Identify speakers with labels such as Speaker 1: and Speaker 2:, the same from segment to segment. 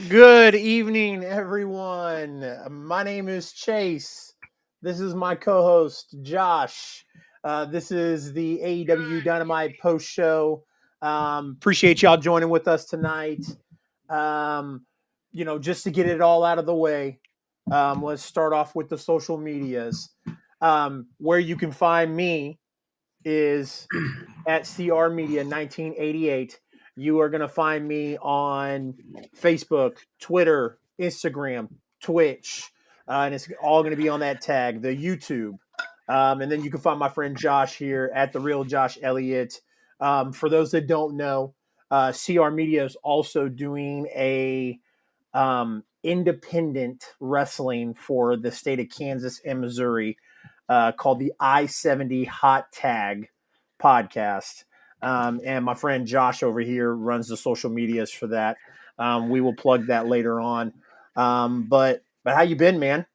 Speaker 1: Good evening, everyone. My name is Chase. This is my co-host Josh. This is the AEW Dynamite post show. Appreciate y'all joining with us tonight. Just to get it all out of the way, let's start off with the social medias. Where you can find me is at CR Media 1988. You are going to find me on Facebook, Twitter, Instagram, Twitch, and it's all going to be on that tag, the YouTube. And then you can find my friend Josh here at TheRealJoshElliott. For those that don't know, CR Media is also doing a independent wrestling for the state of Kansas and Missouri called the I-70 Hot Tag podcast. And my friend Josh over here runs the social medias for that. We will plug that later on. But how you been, man?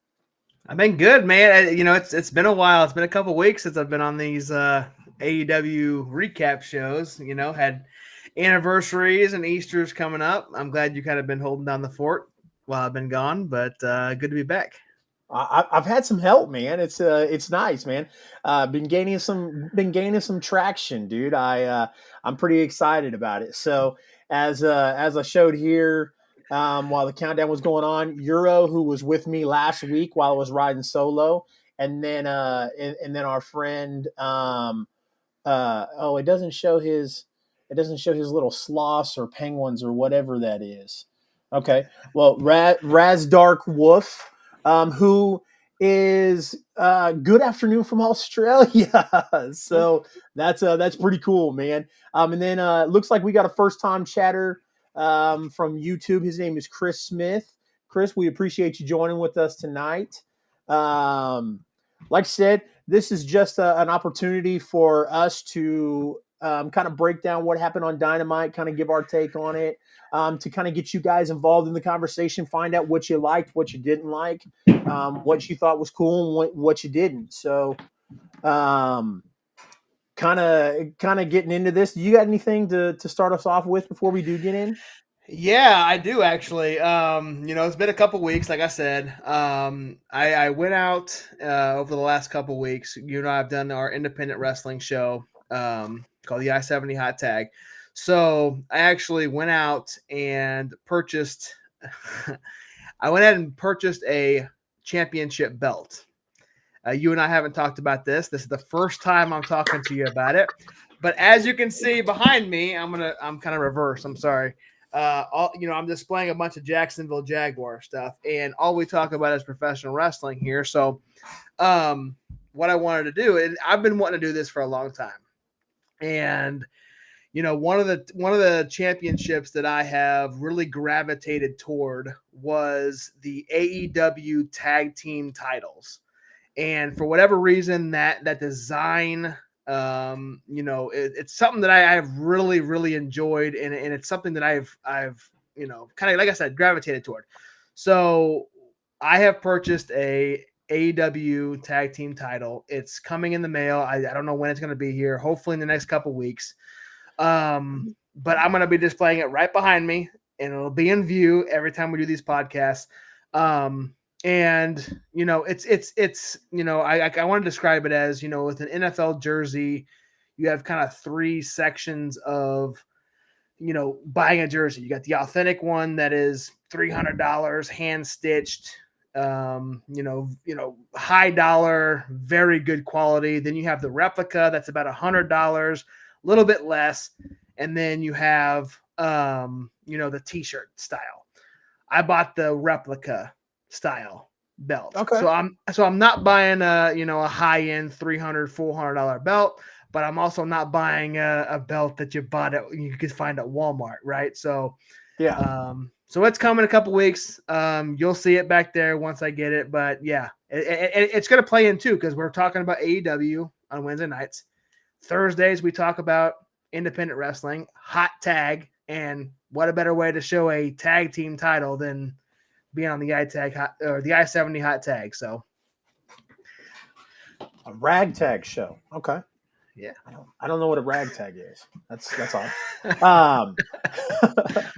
Speaker 2: I've been good, man. It's been a while. It's been a couple weeks since I've been on these AEW recap shows. Had anniversaries and Easter's coming up. I'm glad you kind of been holding down the fort while I've been gone, but good to be back.
Speaker 1: I've had some help, man. It's nice, man. Been gaining some traction, dude. I'm pretty excited about it. So as I showed here, while the countdown was going on, Euro, who was with me last week while I was riding solo, and then our friend, it doesn't show his little sloths or penguins or whatever that is. Okay, well, Raz Dark Wolf, who is good afternoon from Australia. So that's pretty cool, man. And then it looks like we got a first time chatter from YouTube. His name is Chris Smith. Chris, we appreciate you joining with us tonight. Like I said, this is just an opportunity for us to kind of break down what happened on Dynamite, kind of give our take on it, to kind of get you guys involved in the conversation, find out what you liked, what you didn't like, what you thought was cool, and what you didn't. So, kind of getting into this. Do you got anything to start us off with before we do get in?
Speaker 2: Yeah, I do actually. It's been a couple weeks, like I said. I went out over the last couple weeks. I've done our independent wrestling show called the I-70 Hot Tag. So I actually went out and purchased. I went ahead and purchased a championship belt. You and I haven't talked about this. This is the first time I'm talking to you about it. But as you can see behind me, I'm kind of reverse. I'm sorry. I'm displaying a bunch of Jacksonville Jaguar stuff, and all we talk about is professional wrestling here. So, what I wanted to do, and I've been wanting to do this for a long time, and one of the championships that I have really gravitated toward was the AEW tag team titles. And for whatever reason, that design, it's something that I have really, really enjoyed, and it's something that I've kind of, like I said, gravitated toward. So I have purchased a AEW tag team title. It's coming in the mail. I don't know when it's going to be here. Hopefully in the next couple weeks. But I'm going to be displaying it right behind me, and it'll be in view every time we do these podcasts. And it's I want to describe it as, with an NFL jersey, you have kind of three sections of, buying a jersey. You got the authentic one that is $300, hand stitched, high dollar, very good quality. Then you have the replica that's about $100, a little bit less, and then you have the t-shirt style. I bought the replica style belt.
Speaker 1: Okay.
Speaker 2: So I'm not buying a high end $300-$400 belt, but I'm also not buying a belt that you could find at Walmart, right? So
Speaker 1: yeah.
Speaker 2: So it's coming a couple weeks. You'll see it back there once I get it. But yeah, it's going to play in too, because we're talking about AEW on Wednesday nights. Thursdays we talk about independent wrestling, hot tag, and what a better way to show a tag team title than being on the I-70 hot tag. So
Speaker 1: a ragtag show. Okay.
Speaker 2: Yeah.
Speaker 1: I don't know what a ragtag is. That's all.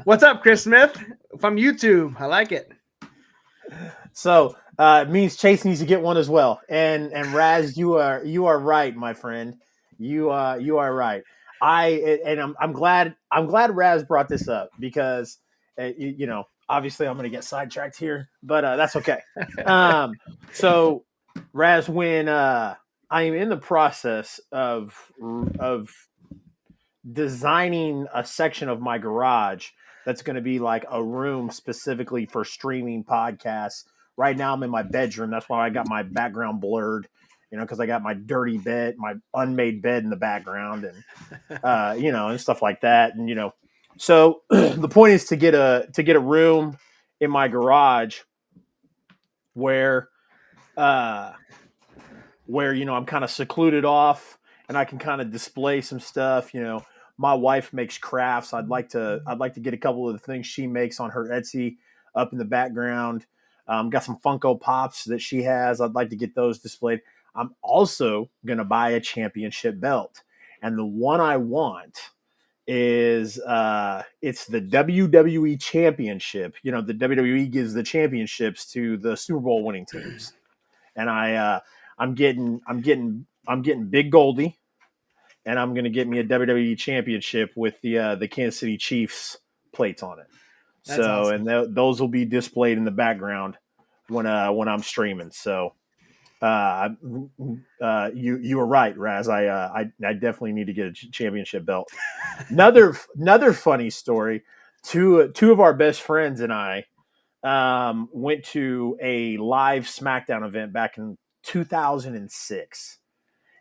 Speaker 2: What's up, Chris Smith? from YouTube. I like it.
Speaker 1: So it means Chase needs to get one as well. And Raz, you are right, my friend. You are right. I'm glad Raz brought this up because obviously I'm going to get sidetracked here, but that's okay. So Raz, when I am in the process of designing a section of my garage that's going to be like a room specifically for streaming podcasts. Right now, I'm in my bedroom. That's why I got my background blurred, because I got my dirty bed, my unmade bed in the background, and and stuff like that. And so the point is to get a room in my garage where I'm kind of secluded off and I can kind of display some stuff. My wife makes crafts. I'd like to get a couple of the things she makes on her Etsy up in the background. Got some Funko Pops that she has. I'd like to get those displayed. I'm also gonna buy a championship belt, and the one I want is it's the WWE championship. The WWE gives the championships to the Super Bowl winning teams, and I'm getting Big Goldie, and I'm going to get me a WWE Championship with the Kansas City Chiefs plates on it.
Speaker 2: That's
Speaker 1: So,
Speaker 2: awesome.
Speaker 1: and those will be displayed in the background when I'm streaming. So, you were right, Raz. I definitely need to get a championship belt. Another funny story. Two of our best friends and I went to a live SmackDown event back in 2006,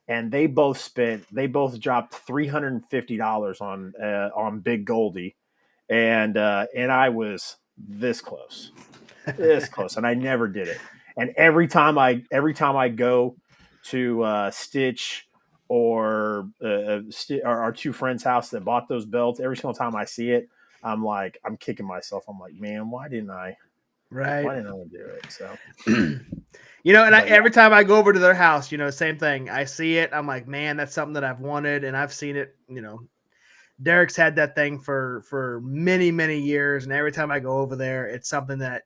Speaker 1: and they both dropped $350 on Big Goldie, and I was this close, and I never did it. And every time I go to Stitch or our two friends' house that bought those belts, every single time I see it, I'm kicking myself. I'm like, man, why didn't I
Speaker 2: Right.
Speaker 1: do it? So,
Speaker 2: And
Speaker 1: but yeah,
Speaker 2: every time I go over to their house, same thing. I see it. I'm like, man, that's something that I've wanted, and I've seen it. Derek's had that thing for many, many years, and every time I go over there, it's something that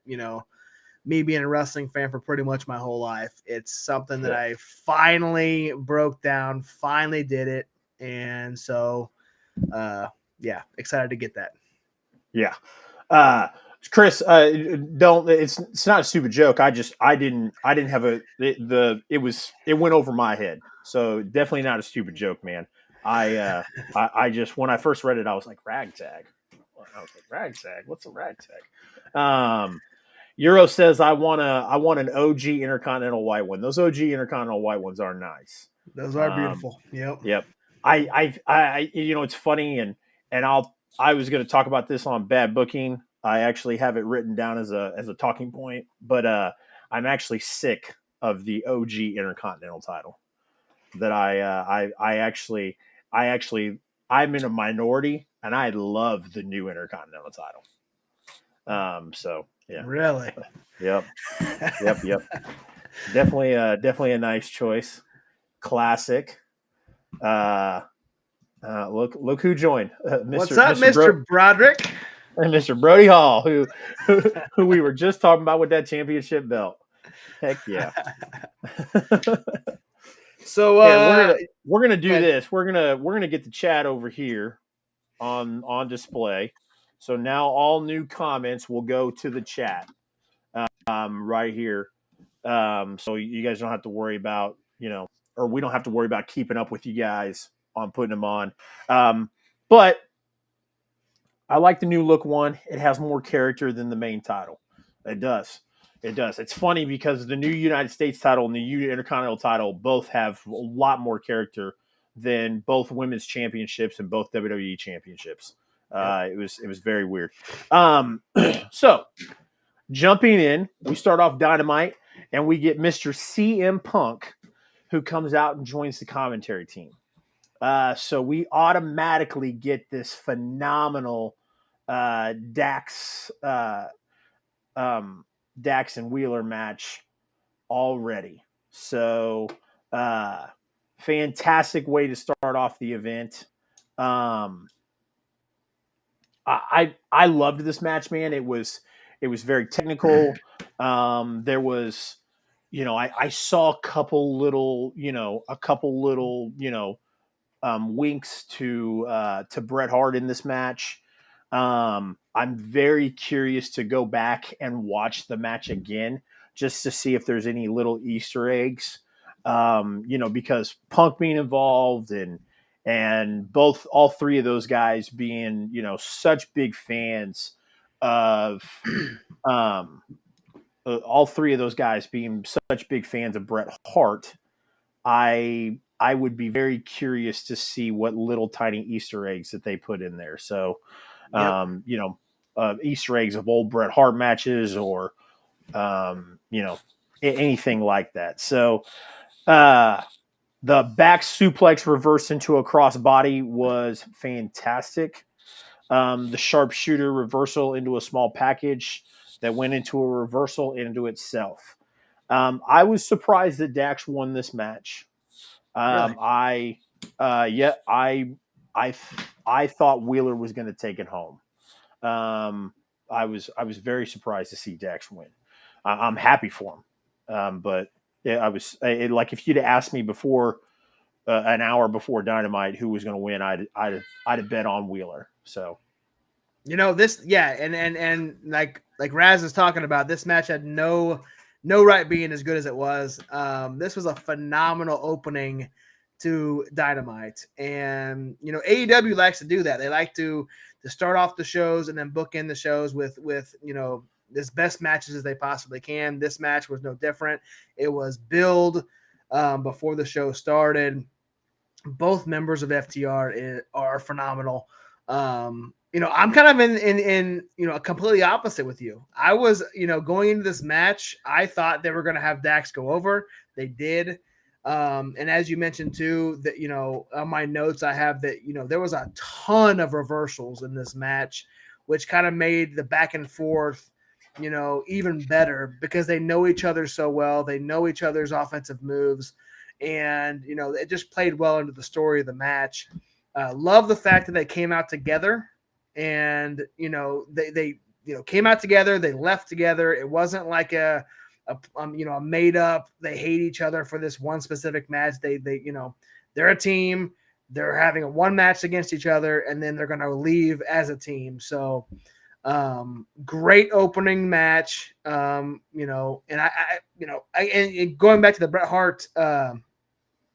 Speaker 2: me being a wrestling fan for pretty much my whole life, it's something that
Speaker 1: yeah.
Speaker 2: I finally broke down, finally did it, and so yeah, excited to get that.
Speaker 1: Yeah. Chris, don't. It's not a stupid joke. I didn't have it went over my head. So definitely not a stupid joke, man. I just when I first read it, I was like ragtag. I was like ragtag. What's a ragtag? Euro says I want an OG Intercontinental white one. Those OG Intercontinental white ones are nice.
Speaker 2: Those are
Speaker 1: Um,
Speaker 2: beautiful. Yep.
Speaker 1: Yep. It's funny, and I was going to talk about this on bad booking. I actually have it written down as a talking point, but I'm actually sick of the OG Intercontinental title. That I'm in a minority, and I love the new Intercontinental title. So yeah.
Speaker 2: Really?
Speaker 1: Yep. Yep. Definitely a nice choice. Classic. Look who joined,
Speaker 2: What's
Speaker 1: Mr.
Speaker 2: up,
Speaker 1: Mr.
Speaker 2: Mr. Broderick?
Speaker 1: Mr. Brody Hall, who we were just talking about with that championship belt. Heck yeah.
Speaker 2: So
Speaker 1: And we're gonna do
Speaker 2: but
Speaker 1: this. We're gonna get the chat over here on display. So now all new comments will go to the chat right here. So you guys don't have to worry about or we don't have to worry about keeping up with you guys on putting them on. But I like the new look one. It has more character than the main title. It does. It does. It's funny because the new United States title and the new Intercontinental title both have a lot more character than both women's championships and both WWE championships.
Speaker 2: yep.
Speaker 1: It was very weird. So jumping in, we start off Dynamite and we get Mr. CM Punk, who comes out and joins the commentary team. So we automatically get this phenomenal Dax Dax and Wheeler match already. So fantastic way to start off the event. I loved this match, man. It was very technical. There was, I saw a couple little, winks to Bret Hart in this match. I'm very curious to go back and watch the match again just to see if there's any little Easter eggs. Because Punk being involved and all three of those guys being such big fans of all three of those guys being such big fans of Bret Hart. I would be very curious to see what little tiny Easter eggs that they put in there. So,
Speaker 2: Yep.
Speaker 1: Easter eggs of old Bret Hart matches or, anything like that. So, the back suplex reversed into a crossbody was fantastic. The sharpshooter reversal into a small package that went into a reversal into itself. I was surprised that Dax won this match.
Speaker 2: Really?
Speaker 1: I thought Wheeler was going to take it home. I was very surprised to see Dax win. I'm happy for him, but yeah, like if you'd asked me before an hour before Dynamite who was going to win, I'd have bet on Wheeler. So
Speaker 2: This, yeah, and like Raz is talking about, this match had no right being as good as it was. This was a phenomenal opening to Dynamite, and AEW likes to do that. They like to start off the shows and then book in the shows with as best matches as they possibly can. This match was no different. It was billed before the show started. Both members of FTR are phenomenal. I'm kind of in a completely opposite with you. I was, going into this match, I thought they were going to have Dax go over. They did. And as you mentioned too, that, on my notes, I have that, there was a ton of reversals in this match, which kind of made the back and forth, even better because they know each other so well. They know each other's offensive moves. And, it just played well into the story of the match. Love the fact that they came out together and, they came out together. They left together. It wasn't like a made up, they hate each other for this one specific match. They're a team. They're having a one match against each other, and then they're going to leave as a team. So, great opening match. And going back to the Bret Hart, the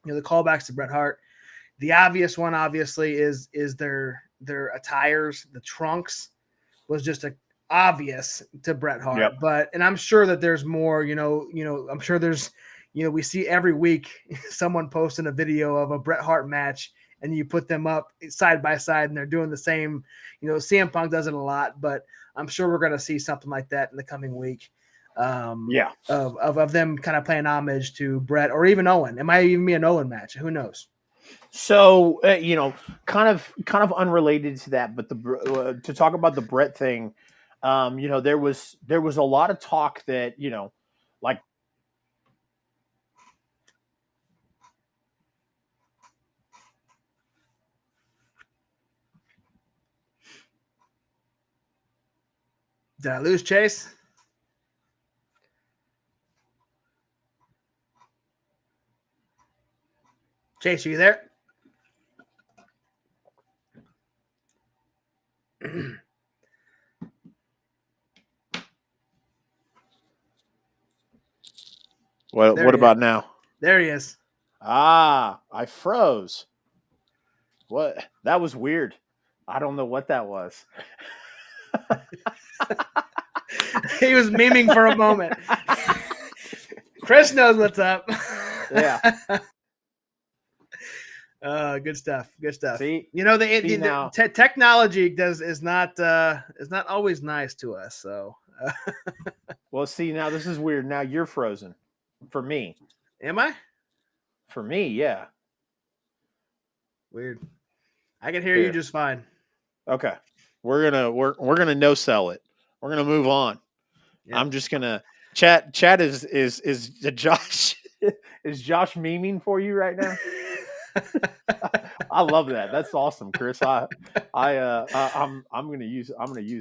Speaker 2: callbacks to Bret Hart, the obvious one obviously is their attires. The trunks was just obvious to Bret Hart,
Speaker 1: yep.
Speaker 2: and I'm sure that there's more, I'm sure there's, we see every week someone posting a video of a Bret Hart match and you put them up side by side and they're doing the same, CM Punk does it a lot, but I'm sure we're going to see something like that in the coming week. Of them kind of playing homage to Bret or even Owen. It might even be an Owen match. Who knows?
Speaker 1: So kind of unrelated to that, but to talk about the Bret thing, there was a lot of talk that like.
Speaker 2: Did I lose Chase? Chase, are you there?
Speaker 1: What about now?
Speaker 2: There he is.
Speaker 1: I froze. What? That was weird. I don't know what that was.
Speaker 2: He was memeing for a moment. Chris knows what's up.
Speaker 1: Yeah.
Speaker 2: Good stuff. Good stuff.
Speaker 1: See,
Speaker 2: the technology is not always nice to us. So,
Speaker 1: well, see, now this is weird. Now you're frozen. For me.
Speaker 2: Am I?
Speaker 1: For me, yeah.
Speaker 2: Weird. I can hear you just fine.
Speaker 1: Okay, we're gonna no sell it. We're gonna move on. Yep. I'm just gonna chat. Is Josh is Josh memeing for you right now? I love that. That's awesome, Chris. I'm gonna use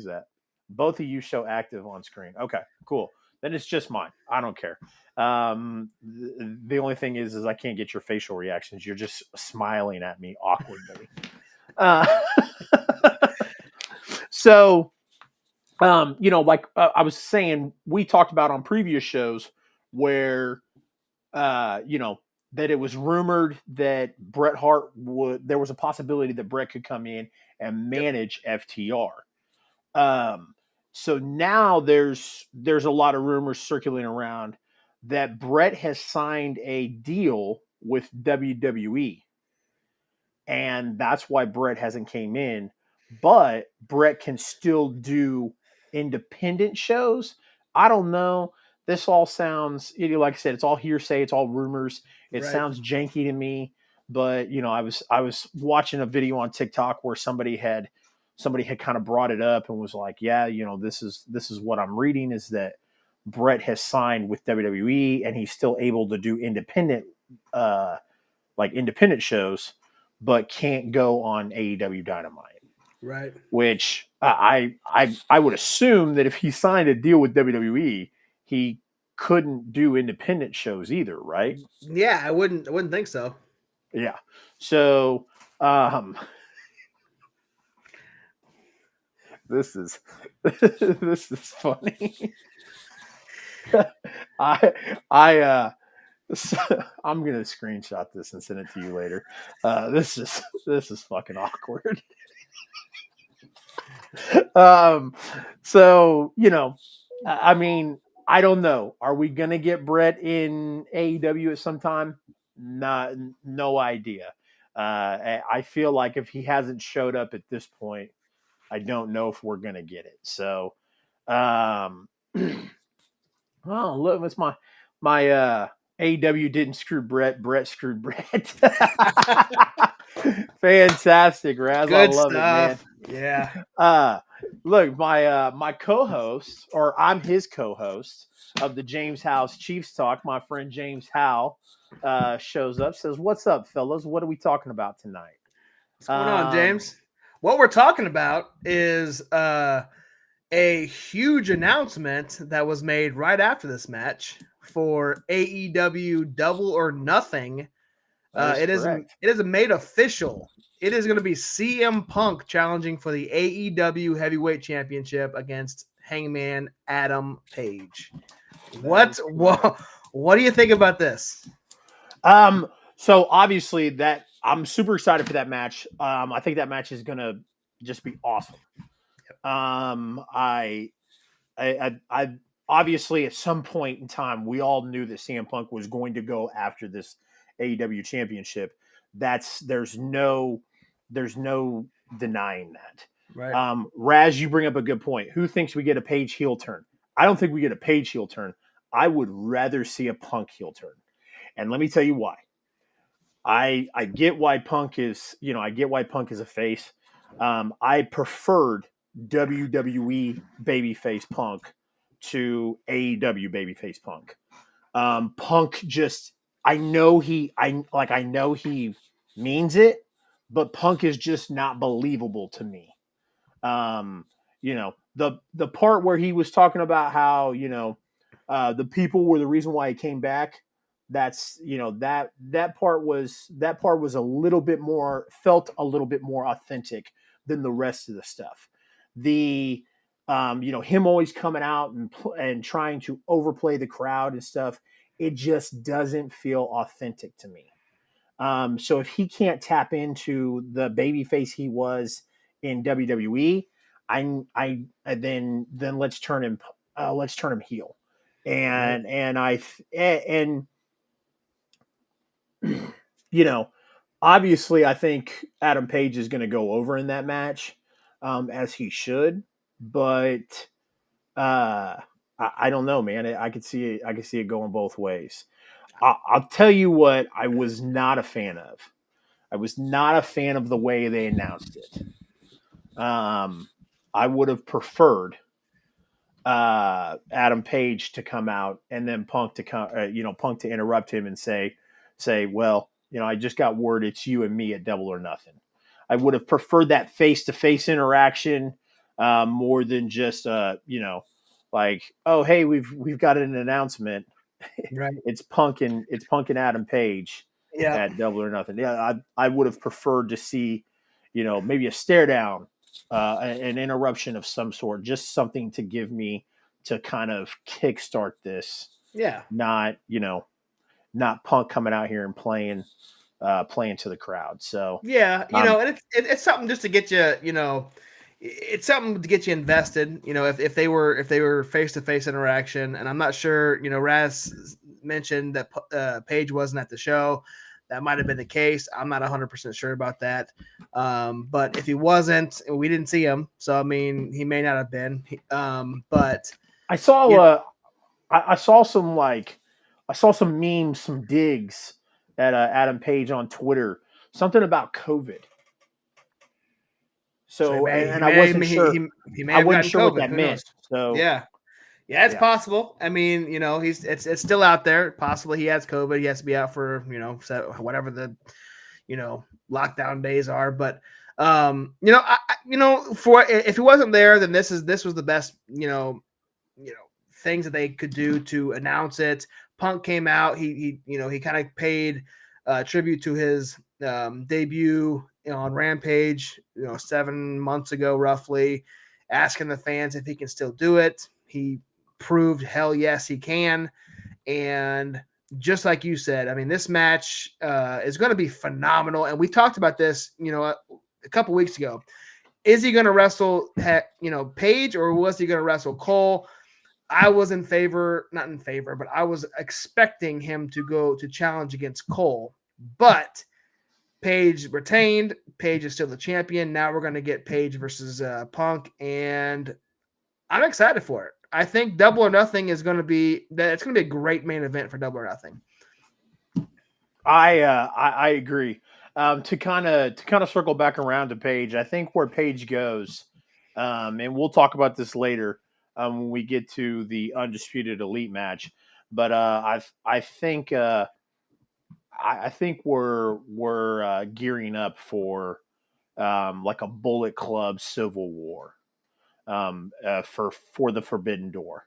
Speaker 1: that. Both of you show active on screen. Okay, cool. Then it's just mine. I don't care. The only thing is I can't get your facial reactions. You're just smiling at me awkwardly. Uh, so, like I was saying, we talked about on previous shows where you know, that it was rumored that Bret Hart there was a possibility that Bret could come in and
Speaker 2: Yep.
Speaker 1: manage FTR. Um, so now there's a lot of rumors circulating around that Bret has signed a deal with WWE, and that's why Bret hasn't came in. But Bret can still do independent shows. I don't know. This all sounds, like I said, it's all hearsay. It's all rumors. It
Speaker 2: Right.
Speaker 1: sounds janky to me. But I was watching a video on TikTok where somebody had kind of brought it up and was like, yeah, this is what I'm reading is that Bret has signed with WWE and he's still able to do uh, independent shows, but can't go on AEW Dynamite.
Speaker 2: Right.
Speaker 1: Which I would assume that if he signed a deal with WWE, he couldn't do independent shows either, right?
Speaker 2: Yeah, I wouldn't think so.
Speaker 1: Yeah. So this is this is funny. I I so, I'm gonna screenshot this and send it to you later. This is fucking awkward. um, so I mean, I don't know. Are we gonna get Bret in AEW at some time? Not, no idea. I feel like if he hasn't showed up at this point, I don't know if we're gonna get it. So, um, oh look, it's my AEW didn't screw Bret. Bret screwed Bret. Fantastic, Raz. I
Speaker 2: Good
Speaker 1: love it, man.
Speaker 2: stuff. Yeah.
Speaker 1: Uh, look, my co-host, or I'm his co-host of the James House Chiefs Talk. My friend James Howe shows up, says, "What's up, fellas? What are we talking about tonight?"
Speaker 2: What's going on,
Speaker 1: Um,
Speaker 2: James? What we're talking about is a huge announcement that was made right after this match for AEW Double or Nothing.
Speaker 1: that is
Speaker 2: It is
Speaker 1: correct.
Speaker 2: made official. It is going to be CM Punk challenging for the AEW Heavyweight Championship against Hangman Adam Page.
Speaker 1: That
Speaker 2: What
Speaker 1: is correct.
Speaker 2: what do you think about this?
Speaker 1: So obviously that I'm super excited for that match. I think that match is gonna just be awesome. I obviously at some point in time we all knew that CM Punk was going to go after this AEW championship. There's no denying that.
Speaker 2: Right.
Speaker 1: Raz, you bring up a good point. Who thinks we get a Page heel turn? I don't think we get a Page heel turn. I would rather see a Punk heel turn. And let me tell you why. I get why Punk is, I get why Punk is a face. I preferred WWE babyface Punk to AEW babyface Punk. Punk just, I know he means it, but Punk is just not believable to me. The part where he was talking about how the people were the reason why he came back. That's that part was a little bit more felt a little bit more authentic than the rest of the stuff. The him always coming out and trying to overplay the crowd and stuff. It just doesn't feel authentic to me. So if he can't tap into the babyface he was in WWE, then let's turn him heel,
Speaker 2: Right.
Speaker 1: and you know obviously I think Adam Page is going to go over in that match, as he should, but I don't know, man. I could see it going both ways. I'll tell you what I was not a fan of. I was not a fan of the way they announced it. I would have preferred Adam Page to come out and then Punk to come, Punk to interrupt him and say, well, I just got word it's you and me at Double or Nothing. I would have preferred that face-to-face interaction more than just like, oh hey, we've got an announcement.
Speaker 2: Right.
Speaker 1: It's Punk and Adam Page
Speaker 2: Yeah.
Speaker 1: at Double or Nothing. Yeah, I would have preferred to see, maybe a stare down, an interruption of some sort, just something to give me to kind of kickstart this.
Speaker 2: Yeah.
Speaker 1: Not Punk coming out here and playing to the crowd. So,
Speaker 2: Yeah,
Speaker 1: um,
Speaker 2: and it's something just to get you, it's something to get you invested. If they were face to face interaction, and I'm not sure. Raz mentioned that Paige wasn't at the show. That might have been the case. I'm not 100% sure about that. But if he wasn't, we didn't see him, so I mean, he may not have been. But
Speaker 1: I saw
Speaker 2: you,
Speaker 1: I saw some memes, some digs at Adam Page on Twitter, something about COVID.
Speaker 2: so he
Speaker 1: So,
Speaker 2: may
Speaker 1: and
Speaker 2: he
Speaker 1: I
Speaker 2: may
Speaker 1: wasn't
Speaker 2: he,
Speaker 1: sure.
Speaker 2: he, he may
Speaker 1: I
Speaker 2: have
Speaker 1: wasn't
Speaker 2: gotten
Speaker 1: sure what
Speaker 2: COVID.
Speaker 1: that
Speaker 2: Who knows?
Speaker 1: meant. So,
Speaker 2: Yeah. Yeah, it's
Speaker 1: yeah,
Speaker 2: possible. I mean, it's still out there. Possibly he has COVID. He has to be out for whatever the lockdown days are. But for if he wasn't there, then this was the best things that they could do to announce it. Punk came out. He kind of paid tribute to his debut on Rampage 7 months ago, roughly, asking the fans if he can still do it. He proved hell yes he can, and just like you said, I mean, this match is going to be phenomenal. And we talked about this a couple weeks ago. Is he going to wrestle Page, or was he going to wrestle Cole? I was not in favor, but I was expecting him to go to challenge against Cole. But Page retained. Page is still the champion. Now we're going to get Page versus Punk, and I'm excited for it. I think Double or Nothing is going to be it's going to be a great main event for Double or Nothing.
Speaker 1: I agree. To kind of circle back around to Page, I think where Page goes, and we'll talk about this later when we get to the Undisputed Elite match. But I think we're gearing up for like a Bullet Club Civil War, for the Forbidden Door,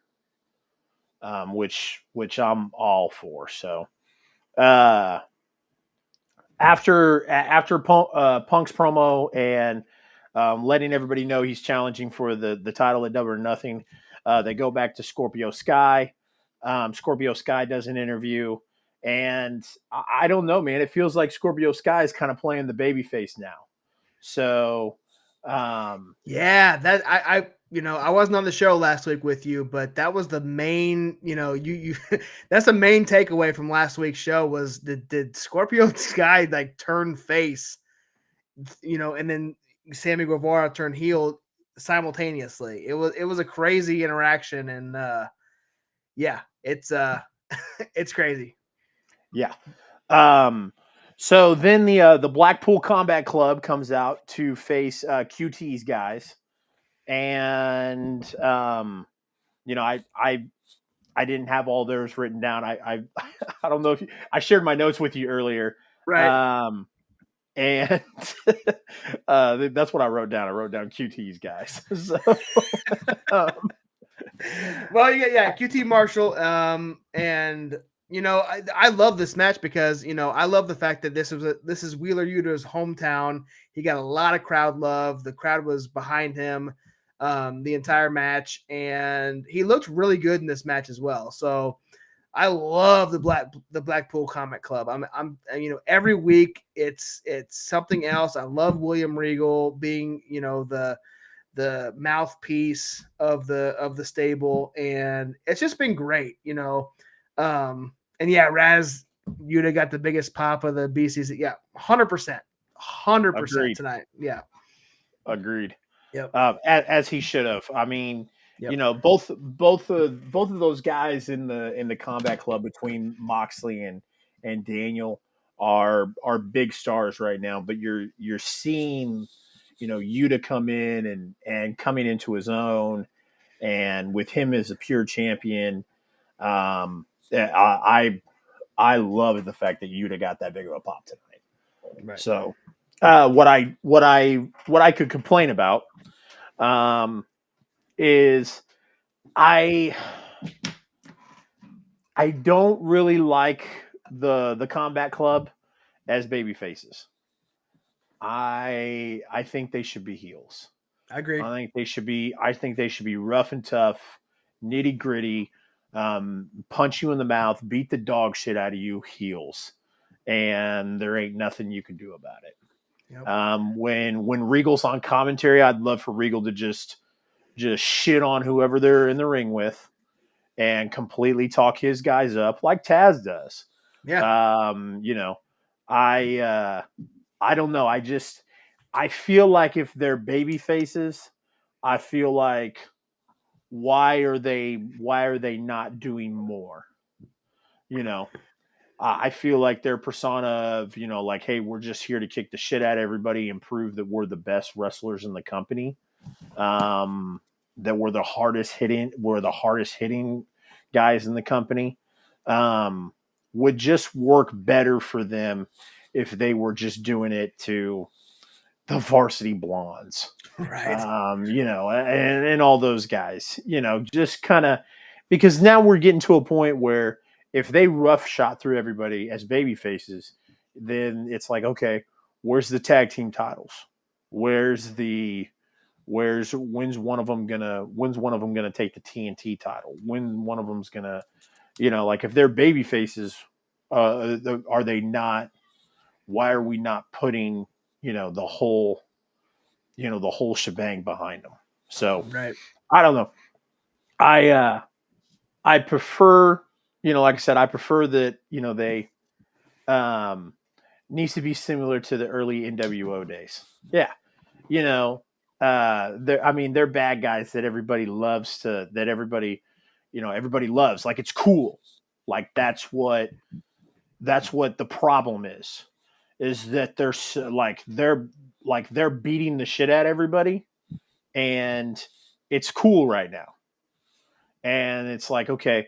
Speaker 1: which I'm all for. So, uh, after Punk's promo and letting everybody know he's challenging for the title at Double or Nothing, they go back to Scorpio Sky. Scorpio Sky does an interview, and I don't know, man. It feels like Scorpio Sky is kind of playing the babyface now. So,
Speaker 2: Yeah, that I wasn't on the show last week with you, but that was the main, you that's the main takeaway from last week's show was did Scorpio Sky like turn face, and then Sammy Guevara turned heel simultaneously. It was a crazy interaction, and yeah, it's it's crazy.
Speaker 1: yeah. So then the Blackpool Combat Club comes out to face QT's guys, and I didn't have all theirs written down. I I don't know if I shared my notes with you earlier,
Speaker 2: Right.
Speaker 1: um, and that's what I wrote down. I wrote down QT's guys. So, um,
Speaker 2: Well, yeah, QT Marshall, and I love this match because I love the fact that this is Wheeler Yuta's hometown. He got a lot of crowd love. The crowd was behind him the entire match, and he looked really good in this match as well. So I love the Blackpool Comic Club. I'm every week it's something else. I love William Regal being the mouthpiece of the stable, and it's just been great. And yeah, Raz Yuta got the biggest pop of the BCC. Yeah, 100%
Speaker 1: agreed.
Speaker 2: tonight. Yeah.
Speaker 1: Agreed.
Speaker 2: Yep.
Speaker 1: As he should have. I mean,
Speaker 2: Yep.
Speaker 1: both of those guys in the Combat Club between Moxley and Daniel are big stars right now. But you're seeing Yuta come in and coming into his own, and with him as a pure champion, I I love the fact that Yuta got that big of a pop tonight.
Speaker 2: Right.
Speaker 1: So, what I could complain about, is I don't really like the Combat Club as baby faces. I think they should be heels.
Speaker 2: I agree.
Speaker 1: I think they should be rough and tough, nitty gritty, punch you in the mouth, beat the dog shit out of you, heels, and there ain't nothing you can do about it.
Speaker 2: Yep.
Speaker 1: When Regal's on commentary, I'd love for Regal to just shit on whoever they're in the ring with, and completely talk his guys up like Taz does.
Speaker 2: Yeah.
Speaker 1: I don't know. I feel like if they're baby faces, I feel like why are they not doing more? I feel like their persona of, like, hey, we're just here to kick the shit out of everybody and prove that we're the best wrestlers in the company. That we're the hardest hitting guys in the company. Would just work better for them if they were just doing it to the Varsity Blondes,
Speaker 2: Right.
Speaker 1: and all those guys, just kind of, because now we're getting to a point where if they rough shot through everybody as baby faces, then it's like, okay, where's the tag team titles? When's one of them gonna take the TNT title? When one of them's gonna, like, if they're baby faces, are they not? Why are we not putting, the whole shebang behind them? So
Speaker 2: Right.
Speaker 1: I don't know. I prefer, like I said, I prefer that, they needs to be similar to the early NWO days. Yeah. They're bad guys that everybody everybody loves. Like, it's cool. Like, that's what the problem is that they're beating the shit out of everybody, and it's cool right now. And it's like, okay,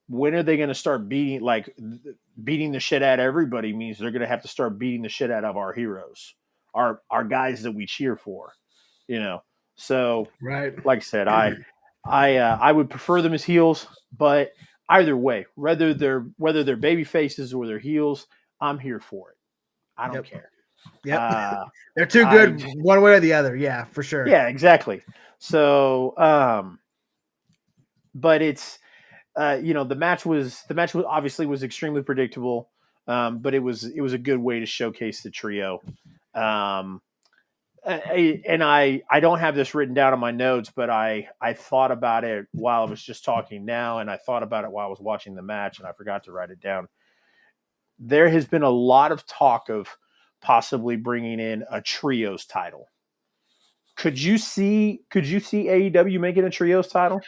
Speaker 1: when are they going to start beating the shit out of everybody? Means they're going to have to start beating the shit out of our heroes, our guys that we cheer for, So,
Speaker 2: Right.
Speaker 1: like I said, I would prefer them as heels, but either way, whether they're baby faces or they're heels, I'm here for it. I don't care.
Speaker 2: Yep. They're too good one way or the other. Yeah, for sure.
Speaker 1: Yeah, exactly. So, but it's, the match was obviously was extremely predictable, but it was a good way to showcase the trio. I don't have this written down on my notes, but I thought about it while I was just talking now, and I thought about it while I was watching the match, and I forgot to write it down. There has been a lot of talk of possibly bringing in a trios title. Could you see AEW making a trios title?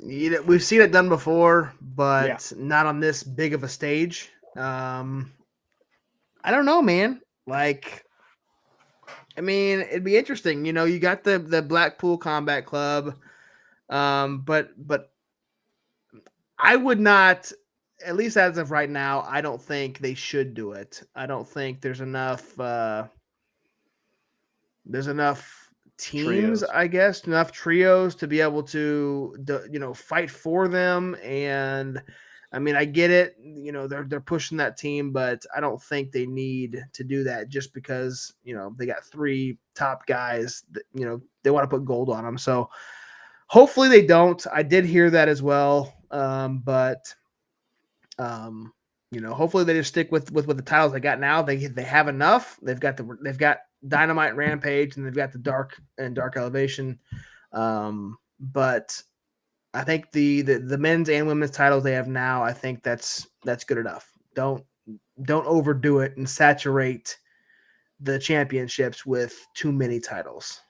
Speaker 2: We've seen it done before, but
Speaker 1: Yeah.
Speaker 2: not on this big of a stage. I don't know, man. Like, I mean, it'd be interesting. You got the Blackpool Combat Club, but I would not, at least as of right now, I don't think they should do it. I don't think there's enough. There's enough teams,
Speaker 1: Trios.
Speaker 2: I guess, enough trios to be able to, fight for them. And I mean, I get it. They're pushing that team, but I don't think they need to do that just because they got three top guys that they want to put gold on them. So hopefully they don't. I did hear that as well, but hopefully they just stick with the titles they got now. They have enough. They've got Dynamite, Rampage, and they've got the Dark Elevation. But I think the men's and women's titles they have now, I think that's good enough. Don't overdo it and saturate the championships with too many titles.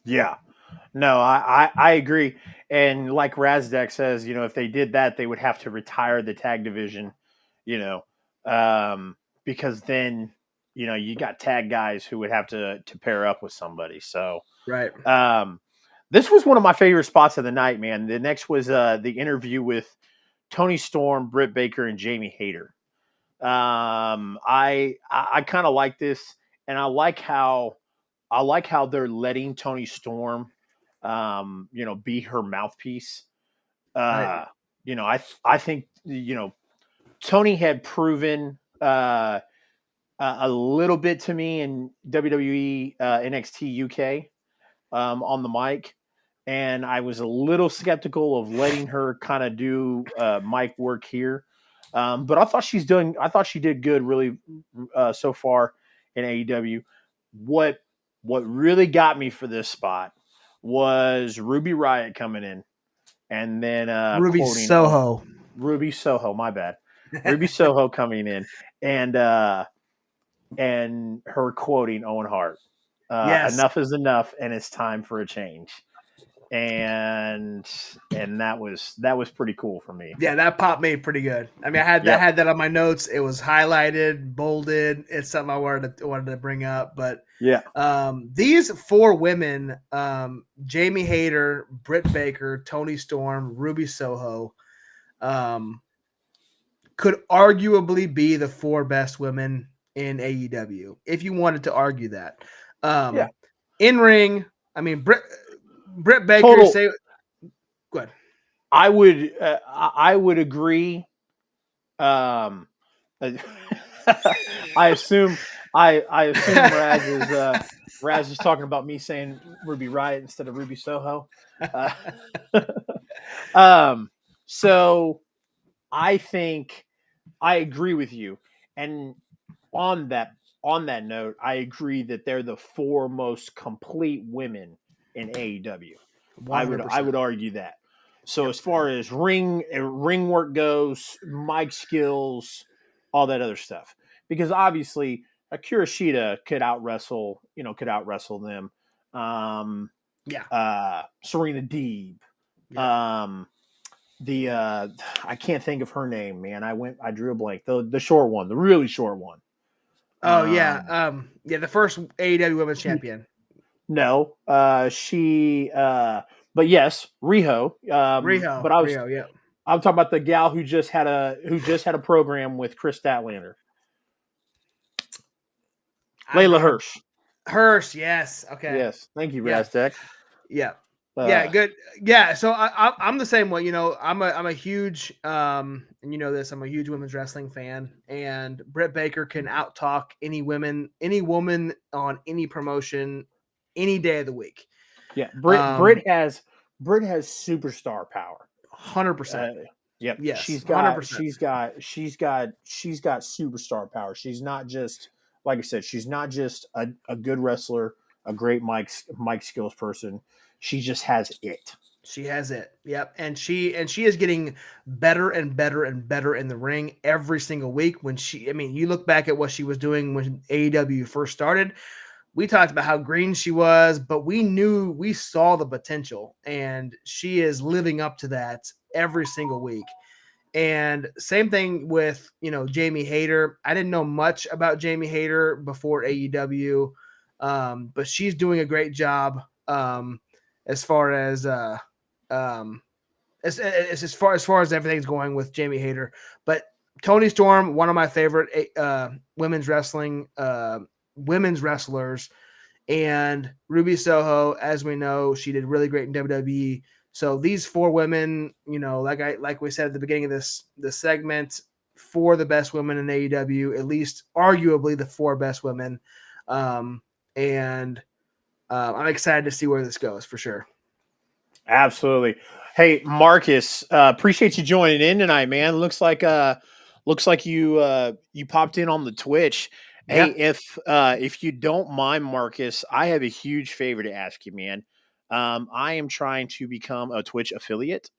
Speaker 1: Yeah. No, I agree. And like Razdeck says, if they did that, they would have to retire the tag division, because then, you got tag guys who would have to pair up with somebody. So,
Speaker 2: Right.
Speaker 1: This was one of my favorite spots of the night, man. The next was the interview with Tony Storm, Britt Baker, and Jamie Hayter. I kind of like this, and I like how they're letting Tony Storm, be her mouthpiece.
Speaker 2: Right.
Speaker 1: I think Tony had proven a little bit to me in WWE NXT UK on the mic, and I was a little skeptical of letting her kind of do mic work here. But I thought she did good, really, so far in AEW. What what really got me for this spot was Ruby Riott coming in, and then
Speaker 2: Ruby
Speaker 1: quoting
Speaker 2: Soho.
Speaker 1: Ruby Soho. My bad, Ruby Soho coming in, and her quoting Owen Hart.
Speaker 2: Yes.
Speaker 1: Enough is enough, and it's time for a change. And that was pretty cool for me.
Speaker 2: Yeah, that popped me pretty good. I mean, I had
Speaker 1: Yep.
Speaker 2: that on my notes. It was highlighted, bolded. It's something I wanted to bring up. But
Speaker 1: Yeah.
Speaker 2: these four women, Jamie Hayter, Britt Baker, Tony Storm, Ruby Soho, could arguably be the four best women in AEW, if you wanted to argue that.
Speaker 1: Yeah.
Speaker 2: In ring, I mean, Britt Baker,
Speaker 1: Total.
Speaker 2: say, go ahead.
Speaker 1: I would agree. Um, I assume Raz is talking about me saying Ruby Riott instead of Ruby Soho. Uh, so I think I agree with you, and on that on that note, I agree that they're the four most complete women in AEW. I
Speaker 2: 100%.
Speaker 1: would argue that. So
Speaker 2: Yep.
Speaker 1: as far as ring work goes, mic skills, all that other stuff, because obviously Akira Shida could out wrestle them.
Speaker 2: Yeah.
Speaker 1: Serena Deeb.
Speaker 2: Yeah.
Speaker 1: The I can't think of her name, man. I drew a blank. The short one, the really short one.
Speaker 2: Oh yeah, the first AEW Women's Champion.
Speaker 1: No, but yes, Riho. But
Speaker 2: Riho, yeah.
Speaker 1: I'm talking about the gal who just had a program with Chris Statlander, Layla Hirsch.
Speaker 2: Hirsch, yes. Okay.
Speaker 1: Yes, thank you,
Speaker 2: Yeah.
Speaker 1: Raztech.
Speaker 2: Yeah. Yeah, good. Yeah, so I'm the same way. I'm a huge and you know this. I'm a huge women's wrestling fan, and Britt Baker can out talk any woman on any promotion, any day of the week.
Speaker 1: Yeah, Britt has superstar power.
Speaker 2: 100%.
Speaker 1: Yep,
Speaker 2: Yes, 100%.
Speaker 1: she's got superstar power. She's not just, like I said, she's not just a good wrestler, a great mic skills person. She just has it.
Speaker 2: She has it. Yep. And she is getting better and better and better in the ring every single week. You look back at what she was doing when AEW first started. We talked about how green she was, but we saw the potential, and she is living up to that every single week. And same thing with, Jamie Hayter. I didn't know much about Jamie Hayter before AEW, but she's doing a great job as far as as far as everything's going with Jamie Hayter. But Tony Storm, one of my favorite women's wrestlers, and Ruby Soho, as we know, she did really great in WWE. So these four women, like we said at the beginning of this segment, four of the best women in AEW, at least arguably the four best women. And I'm excited to see where this goes for sure.
Speaker 1: Absolutely. Hey, Marcus, appreciate you joining in tonight, man. Looks like you popped in on the Twitch.
Speaker 2: Yeah.
Speaker 1: Hey, if you don't mind, Marcus, I have a huge favor to ask you, man. I am trying to become a Twitch affiliate.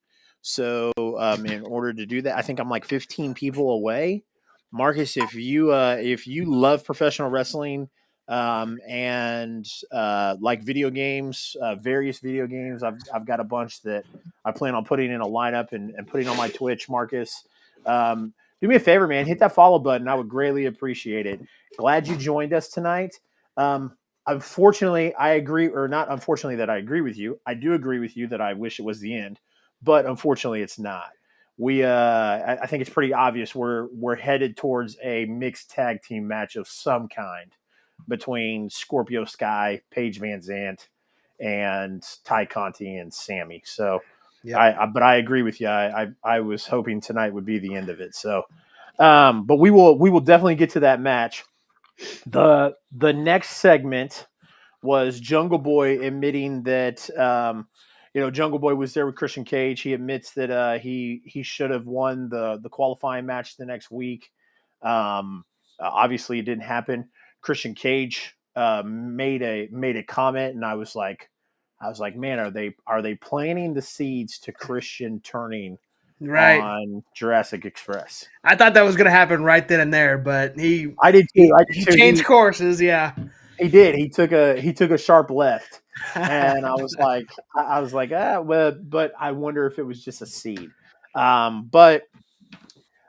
Speaker 1: So, in order to do that, I think I'm like 15 people away. Marcus, if you love professional wrestling, and like video games, various video games, I've got a bunch that I plan on putting in a lineup and putting on my Twitch, Marcus. Do me a favor, man. Hit that follow button. I would greatly appreciate it. Glad you joined us tonight. Unfortunately, I agree, or not unfortunately that I agree with you. I do agree with you that I wish it was the end, but unfortunately it's not. I think it's pretty obvious we're headed towards a mixed tag team match of some kind between Scorpio Sky, Paige Van Zant, and Ty Conti and Sammy. So, but I agree with you. I was hoping tonight would be the end of it. So, but we will definitely get to that match. The next segment was Jungle Boy admitting that Jungle Boy was there with Christian Cage. He admits that he should have won the qualifying match the next week. Obviously, it didn't happen. Christian Cage made a comment, and I was like, man, are they planting the seeds to Christian turning on Jurassic Express?
Speaker 2: I thought that was going to happen right then and there, but he changed courses. Yeah,
Speaker 1: he did. He took a sharp left, and I was like, but I wonder if it was just a seed. But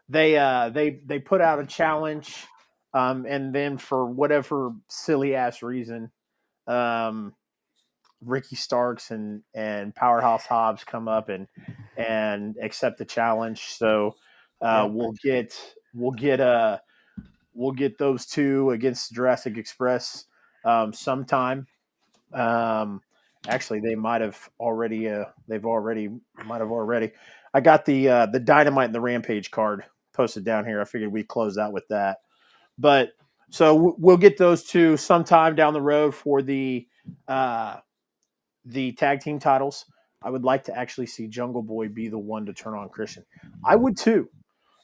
Speaker 1: they put out a challenge, and then for whatever silly ass reason, Ricky Starks and Powerhouse Hobbs come up and accept the challenge. So we'll get those two against Jurassic Express sometime. Actually, they might have already. Might have already. I got the Dynamite and the Rampage card posted down here. I figured we'd close out with that. But so we'll get those two sometime down the road for the tag team titles. I would like to actually see Jungle Boy be the one to turn on Christian. I would too.